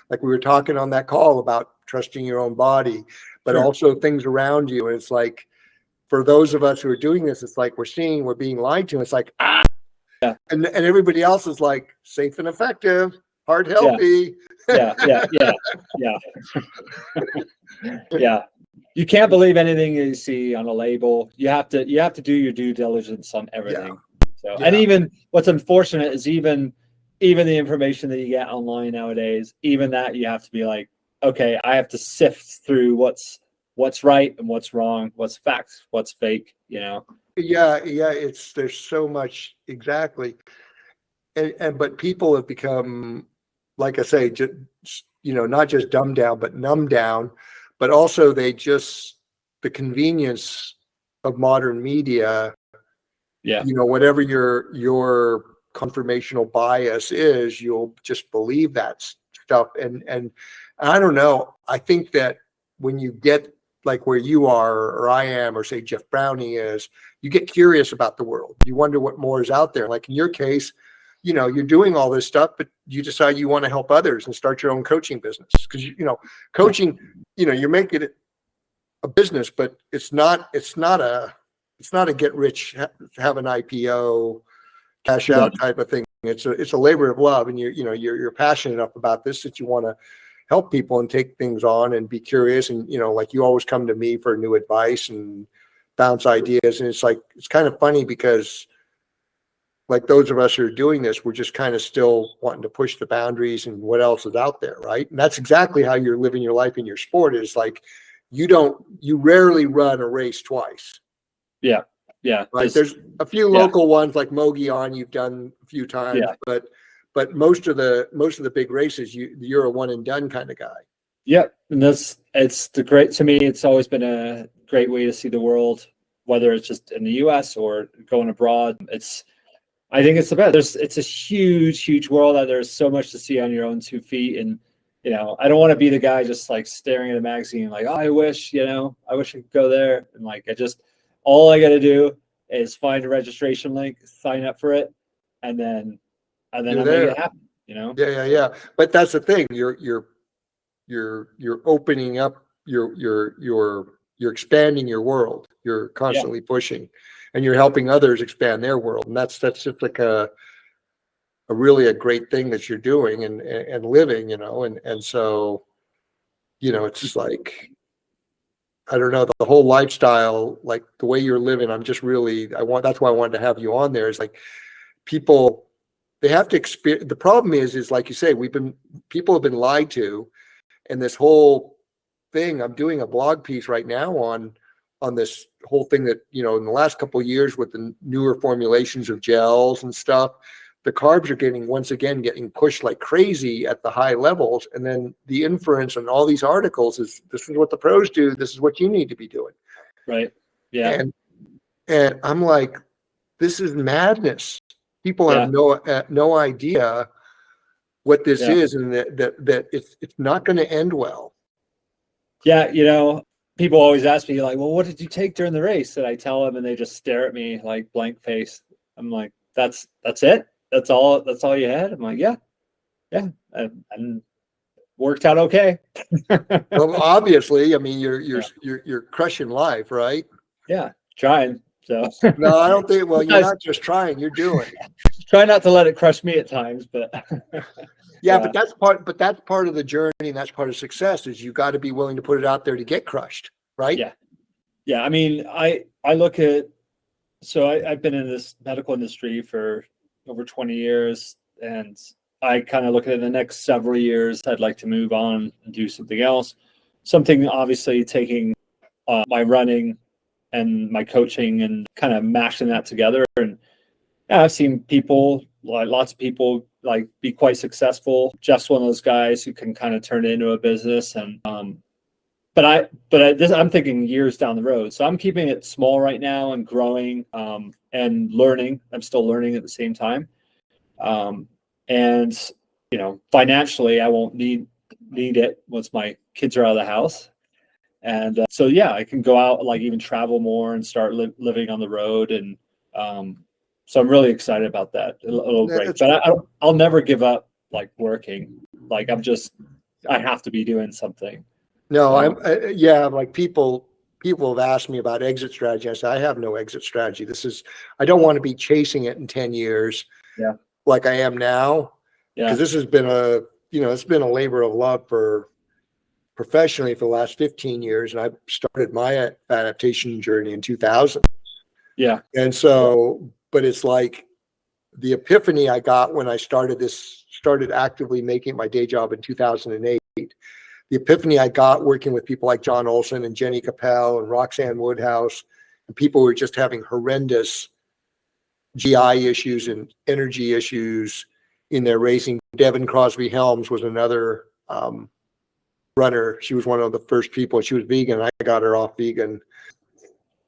like we were talking on that call about trusting your own body, but Sure. also things around you. And it's like, for those of us who are doing this, it's like we're being lied to. It's like, Yeah. and everybody else is like safe and effective, heart Yeah. healthy. Yeah. Yeah. You can't believe anything you see on a label. You have to do your due diligence on everything. So, and even what's unfortunate is even the information that you get online nowadays, even that you have to be like, okay, I have to sift through what's right and what's wrong, what's facts, what's fake, Yeah. There's so much, exactly. And but people have become, like I say, just, not just dumbed down, but numbed down, but also the convenience of modern media. Yeah. Whatever your confirmational bias is, you'll just believe that stuff. And I don't know. I think that when you get like where you are, or I am, or say Jeff Brownie is, you get curious about the world. You wonder what more is out there. Like in your case, you're doing all this stuff, but you decide you want to help others and start your own coaching business. Because coaching, you're making it a business, but it's not a get rich, have an IPO, cash out type of thing. It's a labor of love, and you're passionate enough about this that you want to help people and take things on and be curious. And like you always come to me for new advice and bounce ideas. And it's like, it's kind of funny because like those of us who are doing this, we're just kind of still wanting to push the boundaries and what else is out there, right? And that's exactly how you're living your life in your sport. Is like you rarely run a race twice. Yeah. Right. There's a few local ones like Mogollon you've done a few times, but most of the big races you're a one and done kind of guy. Yep. And to me, it's always been a great way to see the world, whether it's just in the US or going abroad. I think it's the best. It's a huge world out there. There's so much to see on your own 2 feet. And, I don't want to be the guy just like staring at a magazine, like, oh, I wish I could go there. And like, all I got to do is find a registration link, sign up for it. And then I make it happen, Yeah. But that's the thing. You're opening up you're expanding your world. You're constantly pushing, and you're helping others expand their world. And that's just like a really a great thing that you're doing and living, and so, it's just like, I don't know, the whole lifestyle, like the way you're living. That's why I wanted to have you on there, is like people, they have to experience. The problem is like you say, people have been lied to. And this whole thing, I'm doing a blog piece right now on this whole thing that, in the last couple of years with the newer formulations of gels and stuff, the carbs are once again getting pushed like crazy at the high levels. And then the inference on all these articles is, this is what the pros do. This is what you need to be doing. Right. Yeah. And I'm like, this is madness. People have no idea what this is, and that it's not going to end well. Yeah. People always ask me like, well, what did you take during the race? And I tell them, and they just stare at me like blank face. I'm like, that's it. That's all you had. I'm like, yeah. And worked out okay. Well, obviously, I mean, you're crushing life, right? Yeah. Trying. So no, I don't think, well, you're not just trying, you're doing. Try not to let it crush me at times, but but that's part of the journey, and that's part of success, is you got to be willing to put it out there to get crushed, right? Yeah. I mean, I look at, so I've been in this medical industry for over 20 years, and I kind of look at it in the next several years, I'd like to move on and do something else. Something obviously taking my running and my coaching and kind of mashing that together. And I've seen people, like lots of people, like be quite successful. Jeff's one of those guys who can kind of turn it into a business. And but I'm thinking years down the road. So I'm keeping it small right now and growing and learning. I'm still learning at the same time. And financially, I won't need it once my kids are out of the house. And so, yeah, I can go out, like even travel more and start living on the road. And so I'm really excited about that little break. But I'll never give up like working. Like I have to be doing something. No, like people have asked me about exit strategy. I said, I have no exit strategy. I don't want to be chasing it in 10 years. Yeah. Like I am now. Yeah. Because this has been it's been a labor of love professionally for the last 15 years. And I started my adaptation journey in 2000. Yeah. And so, but it's like the epiphany I got when I started actively making it my day job in 2008. The epiphany I got working with people like John Olson and Jenny Capel and Roxanne Woodhouse, and people who were just having horrendous GI issues and energy issues in their racing. Devin Crosby Helms was another runner. She was one of the first people. She was vegan. I got her off vegan.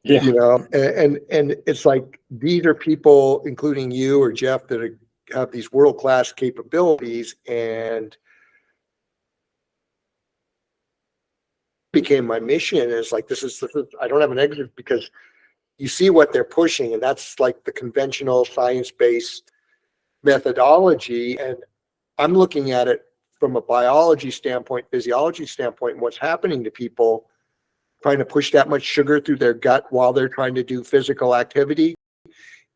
Yeah. And it's like, these are people, including you or Jeff, that have these world-class capabilities, and became my mission. It's like, this is I don't have an exit, because you see what they're pushing, and that's like the conventional science-based methodology. And I'm looking at it from a biology standpoint, physiology standpoint, and what's happening to people trying to push that much sugar through their gut while they're trying to do physical activity.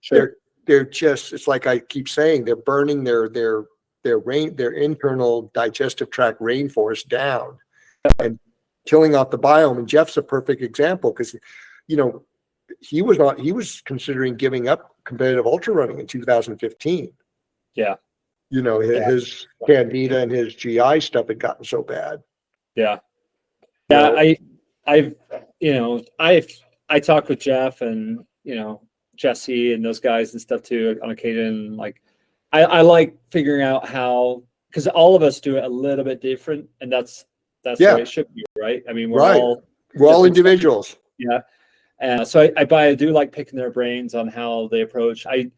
Sure. They're just, it's like I keep saying, they're burning their internal digestive tract rainforest down and killing off the biome. And Jeff's a perfect example, because he was considering giving up competitive ultra running in 2015. Yeah. His candida and his GI stuff had gotten so bad. Yeah. Yeah. I talk with Jeff and, Jesse and those guys and stuff too on occasion. Like I like figuring out how, because all of us do it a little bit different, and that's the way it should be, right? I mean, we're all individuals. Stuff. Yeah. And so I do like picking their brains on how they approach. I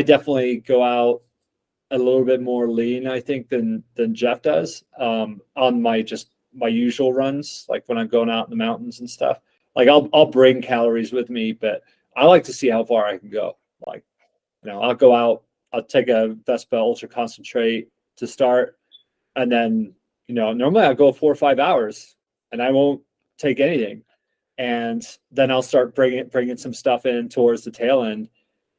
definitely go out a little bit more lean, I think, than Jeff does on my usual runs, like when I'm going out in the mountains and stuff. Like I'll bring calories with me, but I like to see how far I can go. Like, I'll go out, I'll take a Vespa Ultra Concentrate to start, and then, normally I'll go 4 or 5 hours and I won't take anything. And then I'll start bringing some stuff in towards the tail end.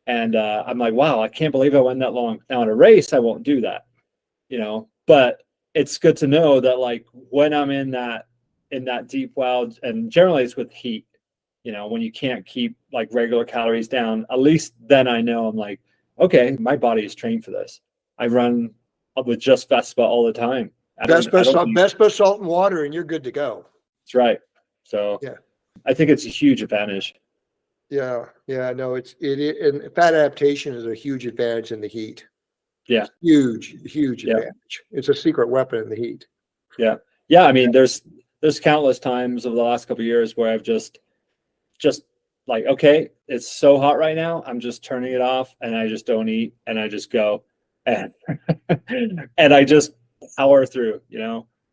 And I'm like, wow, I can't believe I went that long. Now in a race, I won't do that, but it's good to know that, like, when I'm in that deep well, and generally it's with heat, when you can't keep like regular calories down, at least then I know, I'm like, okay, my body is trained for this. I run with just Vespa all the time. Vespa, salt and water, and you're good to go. That's right. So yeah, I think it's a huge advantage. Yeah. No, and fat adaptation is a huge advantage in the heat. Yeah. Huge advantage. It's a secret weapon in the heat. Yeah. Yeah. I mean, there's countless times over the last couple of years where I've just like, okay, it's so hot right now, I'm just turning it off, and I just don't eat, and I just go and and I just power through.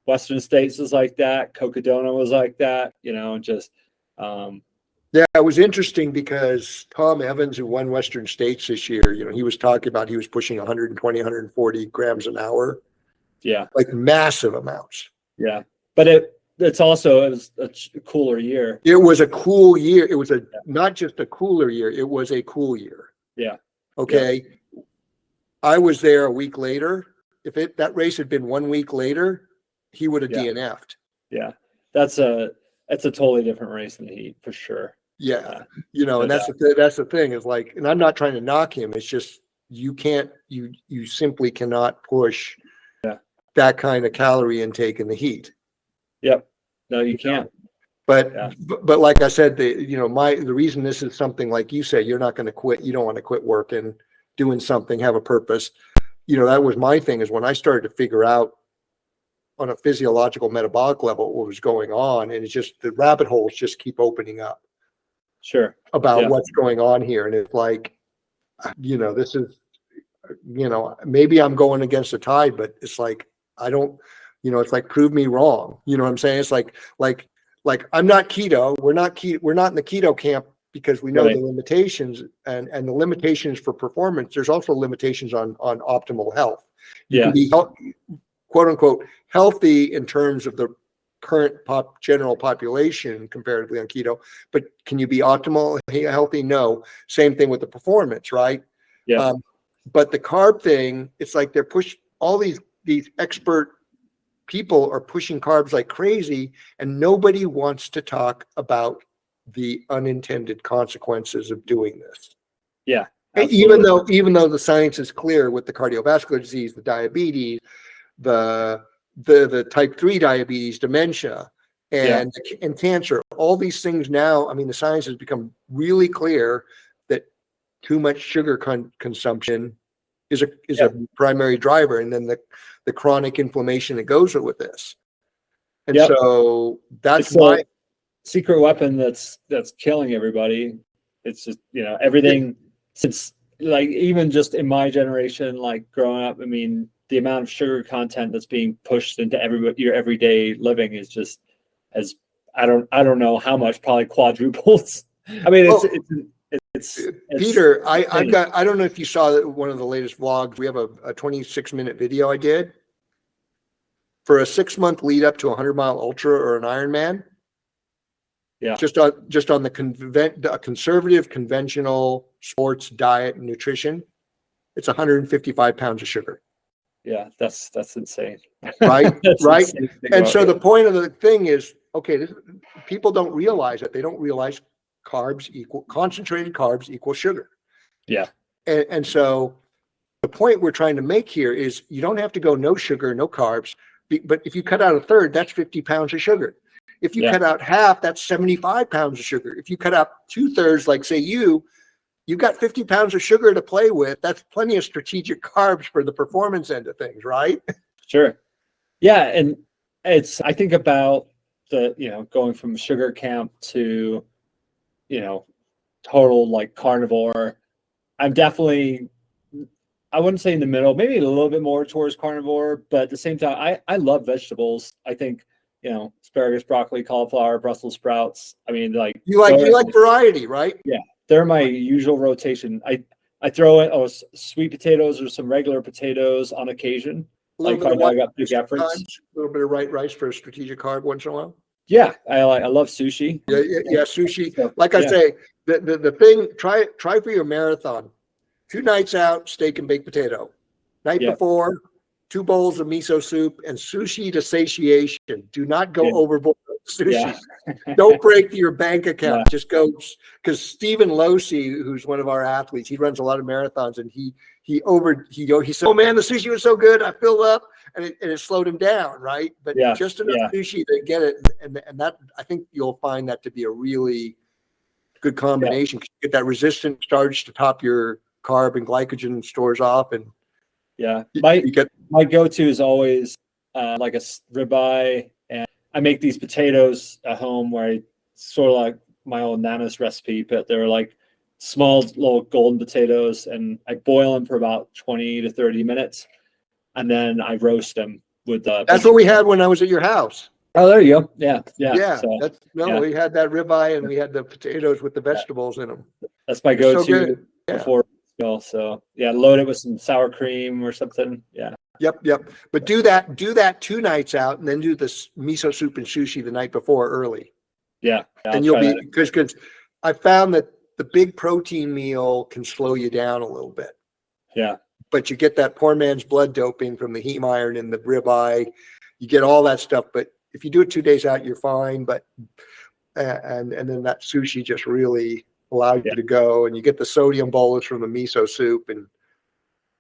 Western States was like that. Cocodona was like that. Just yeah, it was interesting because Tom Evans, who won Western States this year, he was talking about he was pushing 120, 140 grams an hour. Yeah. Like massive amounts. Yeah. But it was a cooler year. It was a cool year. It was not just a cooler year. It was a cool year. Yeah. Okay. Yeah. I was there a week later. If that race had been 1 week later, he would have DNF'd. Yeah. That's a totally different race in the heat for sure. Yeah. And that's the thing is, like, and I'm not trying to knock him. It's just, you simply cannot push that kind of calorie intake in the heat. Yep. No, you can't. But like I said, the reason this is something, like you say, you're not going to quit. You don't want to quit working, doing something, have a purpose. That was my thing, is when I started to figure out on a physiological metabolic level what was going on, and it's just the rabbit holes just keep opening up. Sure. About what's going on here. And it's like, this is, maybe I'm going against the tide, but it's like, I don't, it's like, prove me wrong. You know what I'm saying? It's like I'm not keto. We're not in the keto camp because we know Right. the limitations and the limitations for performance. There's also limitations on optimal health. You can be quote unquote healthy in terms of the current general population comparatively on keto, but can you be optimal healthy? No. Same thing with the performance, right? Yeah. But the carb thing, it's like they're all these expert people are pushing carbs like crazy, and nobody wants to talk about the unintended consequences of doing this. Yeah. Absolutely. Even though the science is clear with the cardiovascular disease, the diabetes, the type 3 diabetes, dementia, and cancer, all these things now, I mean, the science has become really clear that too much sugar consumption is a primary driver, and then the chronic inflammation that goes with this. And so that's why secret weapon that's killing everybody. It's just, everything since, like, even just in my generation, like growing up, I mean, the amount of sugar content that's being pushed into your everyday living is just I don't know how much, probably quadruples. I mean, it's Peter, I don't know if you saw one of the latest vlogs. We have a 26-minute video I did for a 6-month lead up to a 100-mile ultra or an Ironman. Yeah. Just on the conservative, conventional sports diet and nutrition, it's 155 pounds of sugar. Yeah, that's insane. Right. Right. And so the point of the thing is, okay, people don't realize that. They don't realize concentrated carbs equal sugar. Yeah. And so the point we're trying to make here is you don't have to go no sugar, no carbs, but if you cut out a third, that's 50 pounds of sugar. If you cut out half, that's 75 pounds of sugar. If you cut out 2/3, like say you've got 50 pounds of sugar to play with. That's plenty of strategic carbs for the performance end of things, right? Sure. Yeah. And I think about going from sugar camp to, total like carnivore. I'm definitely, I wouldn't say in the middle, maybe a little bit more towards carnivore, but at the same time, I love vegetables. I think, asparagus, broccoli, cauliflower, Brussels sprouts. I mean, like you like variety, right? Yeah. They're my usual rotation. I throw in sweet potatoes or some regular potatoes on occasion. Like I got big efforts. A little bit of white rice for a strategic carb once in a while. Yeah, I love sushi. Yeah, sushi. So, like I say, the thing, try for your marathon. 2 nights out, steak and baked potato. Night before, 2 bowls of miso soup and sushi to satiation. Do not go overboard with sushi. Don't break your bank account. Just go, because Stephen Losey, who's one of our athletes, he runs a lot of marathons, and he said, "Oh man, the sushi was so good, I filled up," and it slowed him down, right? But just enough sushi to get it, and that, I think you'll find that to be a really good combination. You get that resistant starch to top your carb and glycogen stores off, and my go-to is always like a ribeye, and I make these potatoes at home where I sort of like my old Nana's recipe, but they're like small little golden potatoes, and I boil them for about 20 to 30 minutes, and then I roast them with that's what we had when I was at your house. Oh, there you go. Yeah. So, we had that ribeye and we had the potatoes with the vegetables in them. That's my go-to before meal. So load it with some sour cream or something. Yeah. Yep. But do that 2 nights out, and then do the miso soup and sushi the night before early. Yeah. And you'll be, because I found that the big protein meal can slow you down a little bit. Yeah. But you get that poor man's blood doping from the heme iron and the ribeye. You get all that stuff, but if you do it 2 days out, you're fine. But and then that sushi just really allows you to go, and you get the sodium bolus from the miso soup, and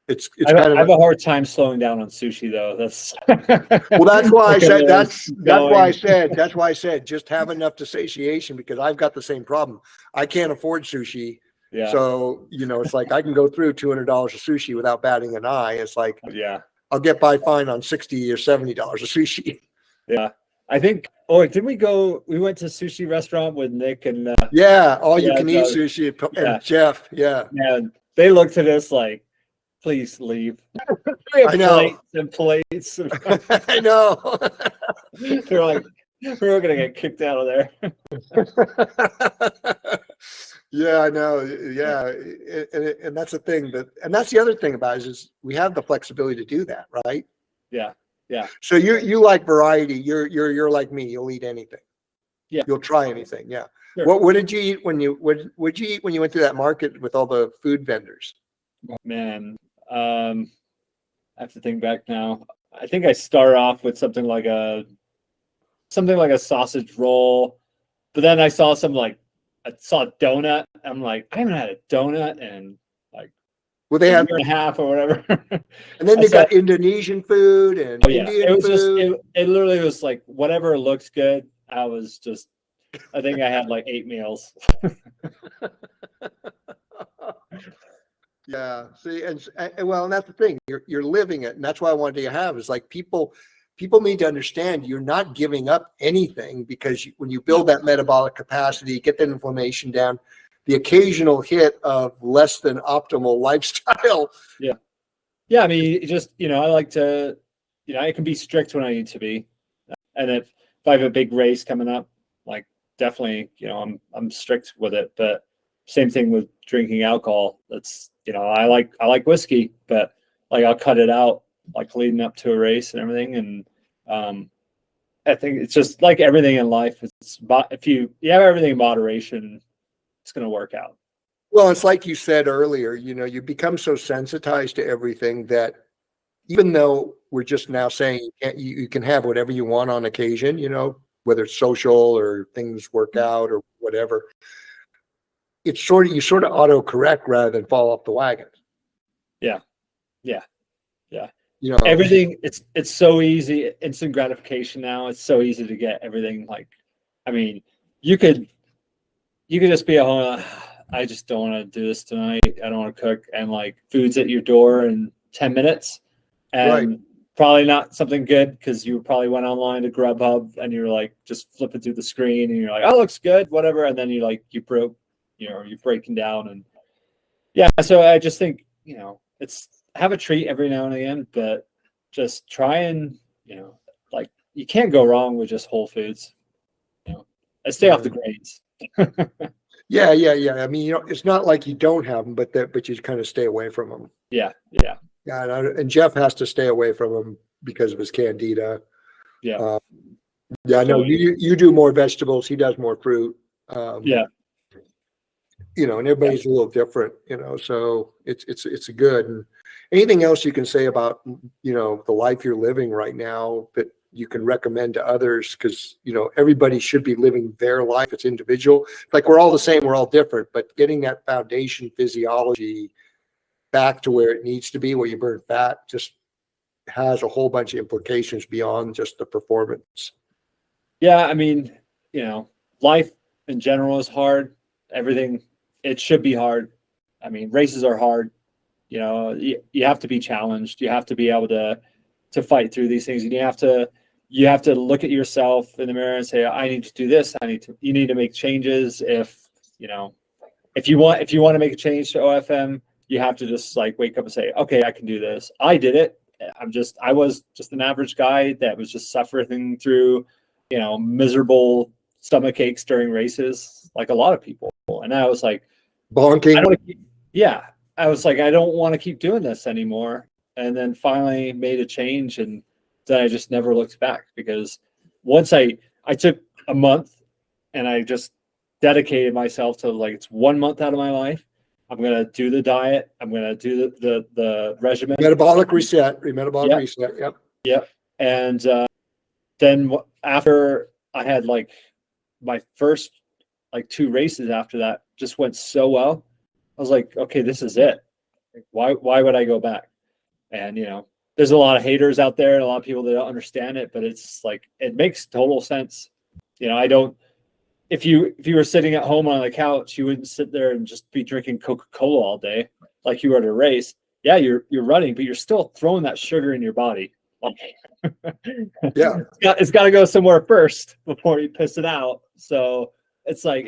it's I have a hard time slowing down on sushi though. That's well, that's why I said just have enough to satiation, because I've got the same problem. I can't afford sushi. Yeah. So, it's like I can go through $200 of sushi without batting an eye. It's like, I'll get by fine on $60 or $70 of sushi. Yeah. I think, we went to a sushi restaurant with Nick and all you can eat sushi and Jeff. Yeah. And they looked at us like, please leave. I know. Plates and plates. I know. They're like, we're gonna get kicked out of there. Yeah, I know. Yeah, and that's the thing and that's the other thing about it is we have the flexibility to do that, right? Yeah. So you like variety. You're like me. You'll eat anything. Yeah. You'll try anything. Yeah. Sure. What did you eat when you what'd you eat when you went through that market with all the food vendors? Man, I have to think back now. I think I started off with something like a sausage roll, but then I saw a donut. I'm like, I haven't had a donut in like Well, they a have, year and a half or whatever. and then they got Indonesian food and Oh yeah, Indian it was food. it literally was like whatever looked good. I think I had like 8 meals. Yeah. See, and well, and that's the thing. You're living it, and that's why I wanted to have is like people need to understand you're not giving up anything because when you build that metabolic capacity, get that inflammation down, the occasional hit of less than optimal lifestyle. Yeah, I mean, I like to, I can be strict when I need to be, and if I have a big race coming up, like definitely, I'm strict with it. But same thing with drinking alcohol. That's I like whiskey, but like I'll cut it out like leading up to a race and everything. And I think it's just like everything in life. If you have everything in moderation, it's going to work out. Well, it's like you said earlier, you become so sensitized to everything that even though we're just now saying you can have whatever you want on occasion, whether it's social or things work out or whatever, you sort of autocorrect rather than fall off the wagon. Yeah. Everything. It's so easy. Instant gratification now. It's so easy to get everything. Like, I mean, you could just be at home. I just don't want to do this tonight. I don't want to cook, and like food's at your door in 10 minutes, and Right. probably not something good because you probably went online to Grubhub and you're like just flipping through the screen and you're like, oh, looks good, whatever, and then you're breaking down. And yeah, so I just think it's have a treat every now and again, but just try and like you can't go wrong with just whole foods. I stay off the grains. Yeah. I mean, it's not like you don't have them, but you kind of stay away from them. Yeah. Yeah, and Jeff has to stay away from them because of his candida. Yeah. Yeah, I know you do more vegetables. He does more fruit. Yeah. And everybody's a little different. So it's good. And anything else you can say about the life you're living right now that you can recommend to others? Because everybody should be living their life. It's individual. Like we're all the same. We're all different. But getting that foundation physiology back to where it needs to be, where you burn fat, just has a whole bunch of implications beyond just the performance. Yeah, I mean, life in general is hard. Everything, it should be hard. I mean, races are hard. You have to be challenged. You have to be able to fight through these things, and you have to look at yourself in the mirror and say, I need to do this. You need to make changes. If you want to make a change to OFM, you have to just like wake up and say, okay, I can do this. I did it. I was just an average guy that was just suffering through, miserable stomach aches during races, like a lot of people. And I was like, bonking. I was like, I don't want to keep doing this anymore. And then finally made a change, and then I just never looked back, because once I took a month and I just dedicated myself to like, it's 1 month out of my life. I'm going to do the diet. I'm going to do the regimen. Metabolic reset. Reset. Yep. Yep. And then after I had like my first like 2 races after that just went so well, I was like, okay, this is it. Why would I go back? And, there's a lot of haters out there and a lot of people that don't understand it, but it's like, it makes total sense. If you were sitting at home on the couch, you wouldn't sit there and just be drinking Coca-Cola all day like you were at a race. Yeah, you're running, but you're still throwing that sugar in your body. Yeah, it's got to go somewhere first before you piss it out. So it's like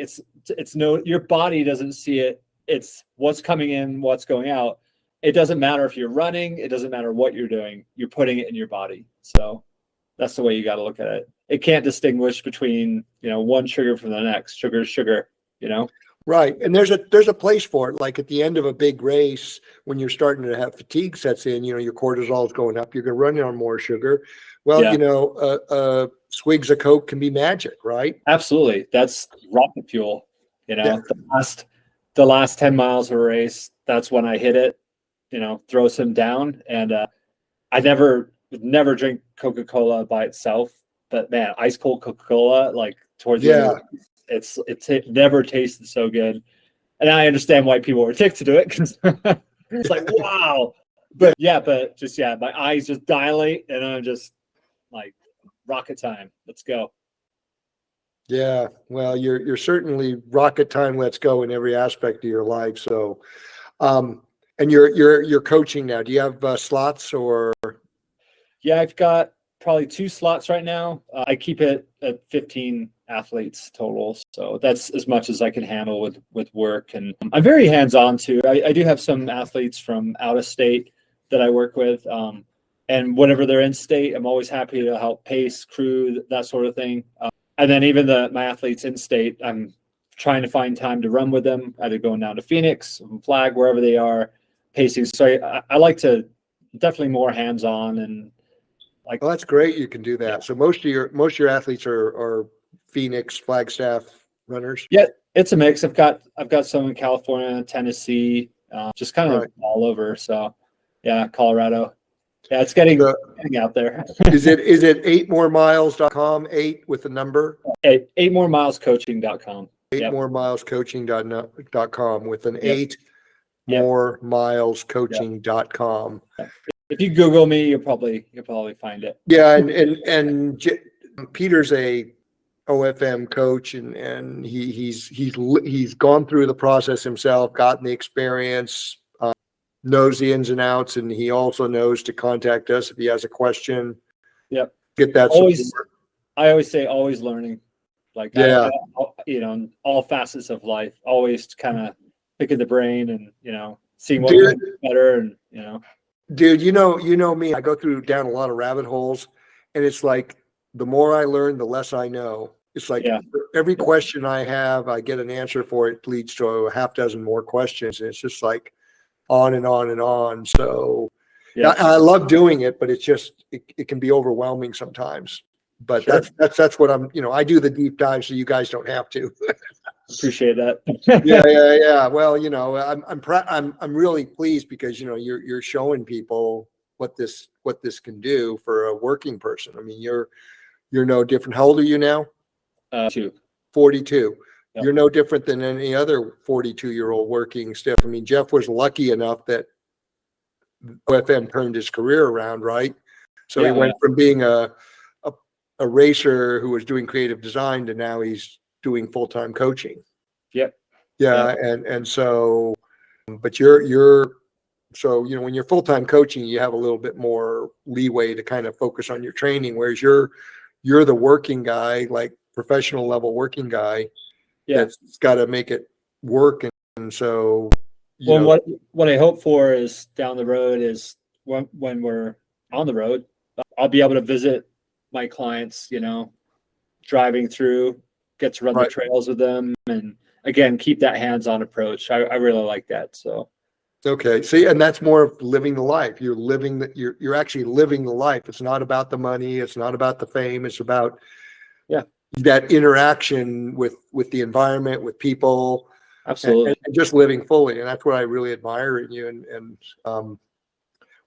your body doesn't see it. It's what's coming in, what's going out. it doesn't matter if you're running, it doesn't matter what you're doing, you're putting it in your body. So that's the way you got to look at it. It can't distinguish between, one sugar from the next. Sugar is sugar, Right. And there's a place for it. Like at the end of a big race, when you're starting to have fatigue sets in, your cortisol is going up, you're going to run on more sugar. Well, Yeah. Swigs of Coke can be magic, right? Absolutely. That's rocket fuel. Yeah. The last 10 miles of a race, that's when I hit it, throw some down. And I would never drink Coca-Cola by itself, but man, ice cold Coca-Cola, like towards the end of the race, it never tasted so good. And I understand why people were ticked to do it, because it's like, wow. But my eyes just dilate and I'm just like, rocket time. Let's go. Yeah. Well, you're certainly rocket time. Let's go in every aspect of your life. So, and you're coaching now. Do you have slots or? Yeah, I've got probably 2 slots right now. I keep it at 15 athletes total. So that's as much as I can handle with work. And I'm very hands-on too. I do have some athletes from out of state that I work with. And whenever they're in state, I'm always happy to help pace, crew, that sort of thing. And then even my athletes in state, I'm trying to find time to run with them, either going down to Phoenix, Flag, wherever they are, pacing. So I like to definitely more hands-on and like. Well, that's great. You can do that. Yeah. So most of your athletes are Phoenix, Flagstaff runners. Yeah, it's a mix. I've got some in California, Tennessee, just kind of all over. So yeah, Colorado. Yeah, it's getting out there. Is it 8moremiles.com, 8 with the number? 8moremilescoaching.com. 8moremilescoaching.com with an 8 Yep. moremilescoaching.com. If you Google me, you'll probably find it. Yeah, and Peter's a OFM coach, and he's gone through the process himself, gotten the experience, knows the ins and outs, and he also knows to contact us if he has a question. Yep. Get that support. I always say always learning. Like, yeah, all facets of life, always kind of picking the brain and, seeing what can be better. And, dude, you know me, I go down a lot of rabbit holes, and it's like, the more I learn, the less I know. It's like every question I have, I get an answer for it, leads to a half dozen more questions. And it's just like on and on and on. So I love doing it, but it's just, it can be overwhelming sometimes. But that's what I'm, I do the deep dive so you guys don't have to. Appreciate that. Yeah. Well, I'm really pleased because, you're showing people what this can do for a working person. I mean, you're no different. How old are you now? 42. Yep. You're no different than any other 42-year-old working stiff. I mean, Jeff was lucky enough that OFM turned his career around, right? So he went from being a racer who was doing creative design to now he's doing full-time coaching. Yep. Yeah. And so, but you're so, when you're full-time coaching, you have a little bit more leeway to kind of focus on your training, whereas you're the working guy, like professional level working guy. That's got to make it work. And so, what I hope for is down the road is when we're on the road, I'll be able to visit my clients, driving through, get to run the trails with them. And again, keep that hands-on approach. I really like that. So. Okay. See, and that's more of living the life. You're actually living the life. It's not about the money. It's not about the fame. It's about that interaction with the environment, with people. Absolutely. And just living fully. And that's what I really admire in you. And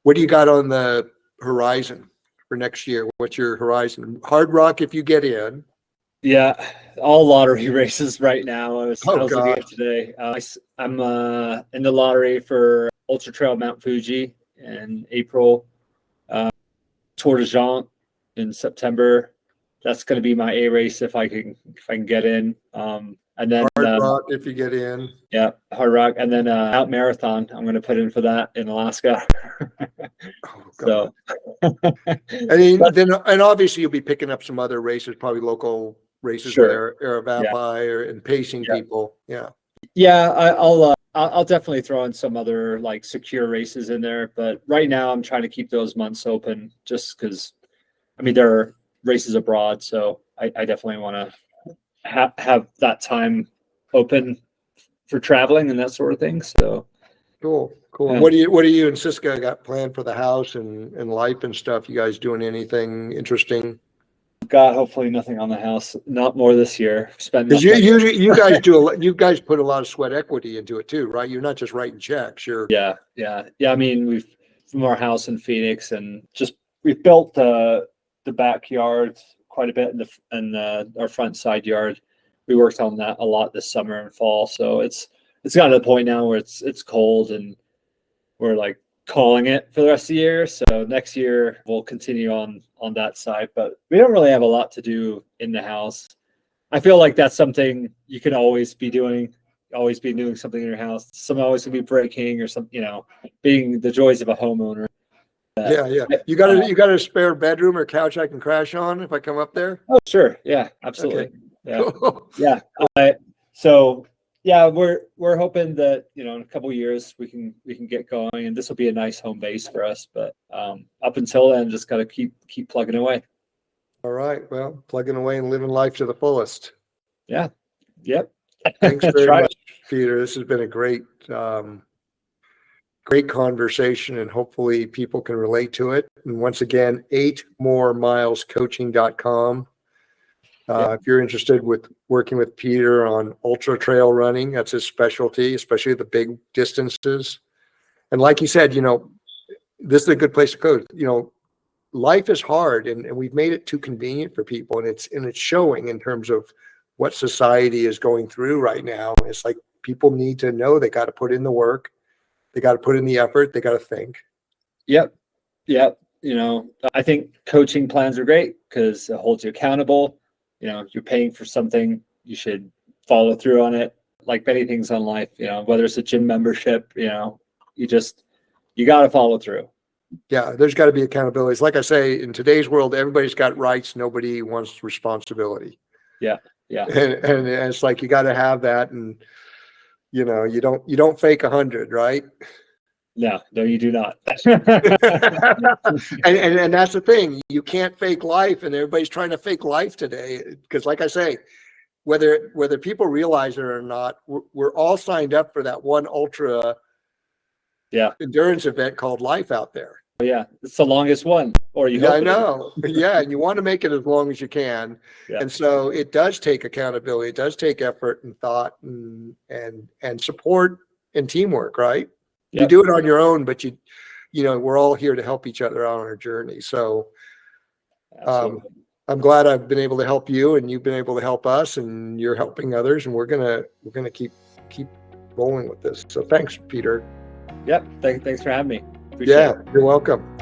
what do you got on the horizon for next year? What's your horizon? Hard Rock, if you get in. Yeah, all lottery races right now. I was looking at today. I'm in the lottery for Ultra Trail Mount Fuji in April, Tour de Jean in September. That's going to be my A race if I can get in. And then Hard Rock if you get in. Yeah, Hard Rock, and then Out Marathon. I'm going to put in for that in Alaska. So, and obviously you'll be picking up some other races, probably local races with Aravapai and pacing people. Yeah. Yeah, I'll definitely throw in some other like secure races in there, but right now I'm trying to keep those months open just because, I mean, there are races abroad, so I definitely want to have that time open for traveling and that sort of thing. So Cool. yeah. What do you and Cisco got planned for the house and life and stuff? You guys doing anything interesting? Got hopefully nothing on the house, not more this year. Spend Because enough money. you guys do you guys put a lot of sweat equity into it too, right? You're not just writing checks. Yeah. I mean, we've from our house in Phoenix, and just we've built the backyard quite a bit, and our front side yard. We worked on that a lot this summer and fall, so it's gotten to the point now where it's cold, and we're like calling it for the rest of the year. So next year we'll continue on that side, but we don't really have a lot to do in the house. I feel like that's something you can always be doing something in your house. Some always gonna be breaking or something, being the joys of a homeowner. Yeah. You got a spare bedroom or couch I can crash on if I come up there? Oh, sure. Yeah, absolutely. Okay. Yeah. Yeah. So yeah, we're hoping that, in a couple of years we can get going, and this will be a nice home base for us. But up until then, just gotta keep plugging away. All right. Well, plugging away and living life to the fullest. Yeah. Yep. Thanks very much, Peter. This has been a great conversation, and hopefully people can relate to it. And once again, 8moremilescoaching.com. If you're interested with working with Peter on ultra trail running, that's his specialty, especially the big distances. And like you said, this is a good place to go. Life is hard, and we've made it too convenient for people, and it's showing in terms of what society is going through right now. It's like people need to know they got to put in the work, they got to put in the effort, they got to think. Yep. I think coaching plans are great because it holds you accountable. You're paying for something, you should follow through on it. Like many things in life, whether it's a gym membership, you got to follow through. Yeah, there's got to be accountabilities. Like I say, in today's world, everybody's got rights. Nobody wants responsibility. Yeah. And it's like you got to have that, and you don't fake 100, right? No, you do not. and that's the thing. You can't fake life, and everybody's trying to fake life today. Because, like I say, whether people realize it or not, we're all signed up for that one ultra endurance event called life out there. Yeah, it's the longest one. I know. Yeah, and you want to make it as long as you can. Yeah. And so it does take accountability. It does take effort and thought and support and teamwork, right? Yep. You do it on your own, but we're all here to help each other out on our journey. So I'm glad I've been able to help you, and you've been able to help us, and you're helping others, and we're gonna keep rolling with this. So thanks, Peter. Yep. Thanks for having me. Appreciate it. You're welcome.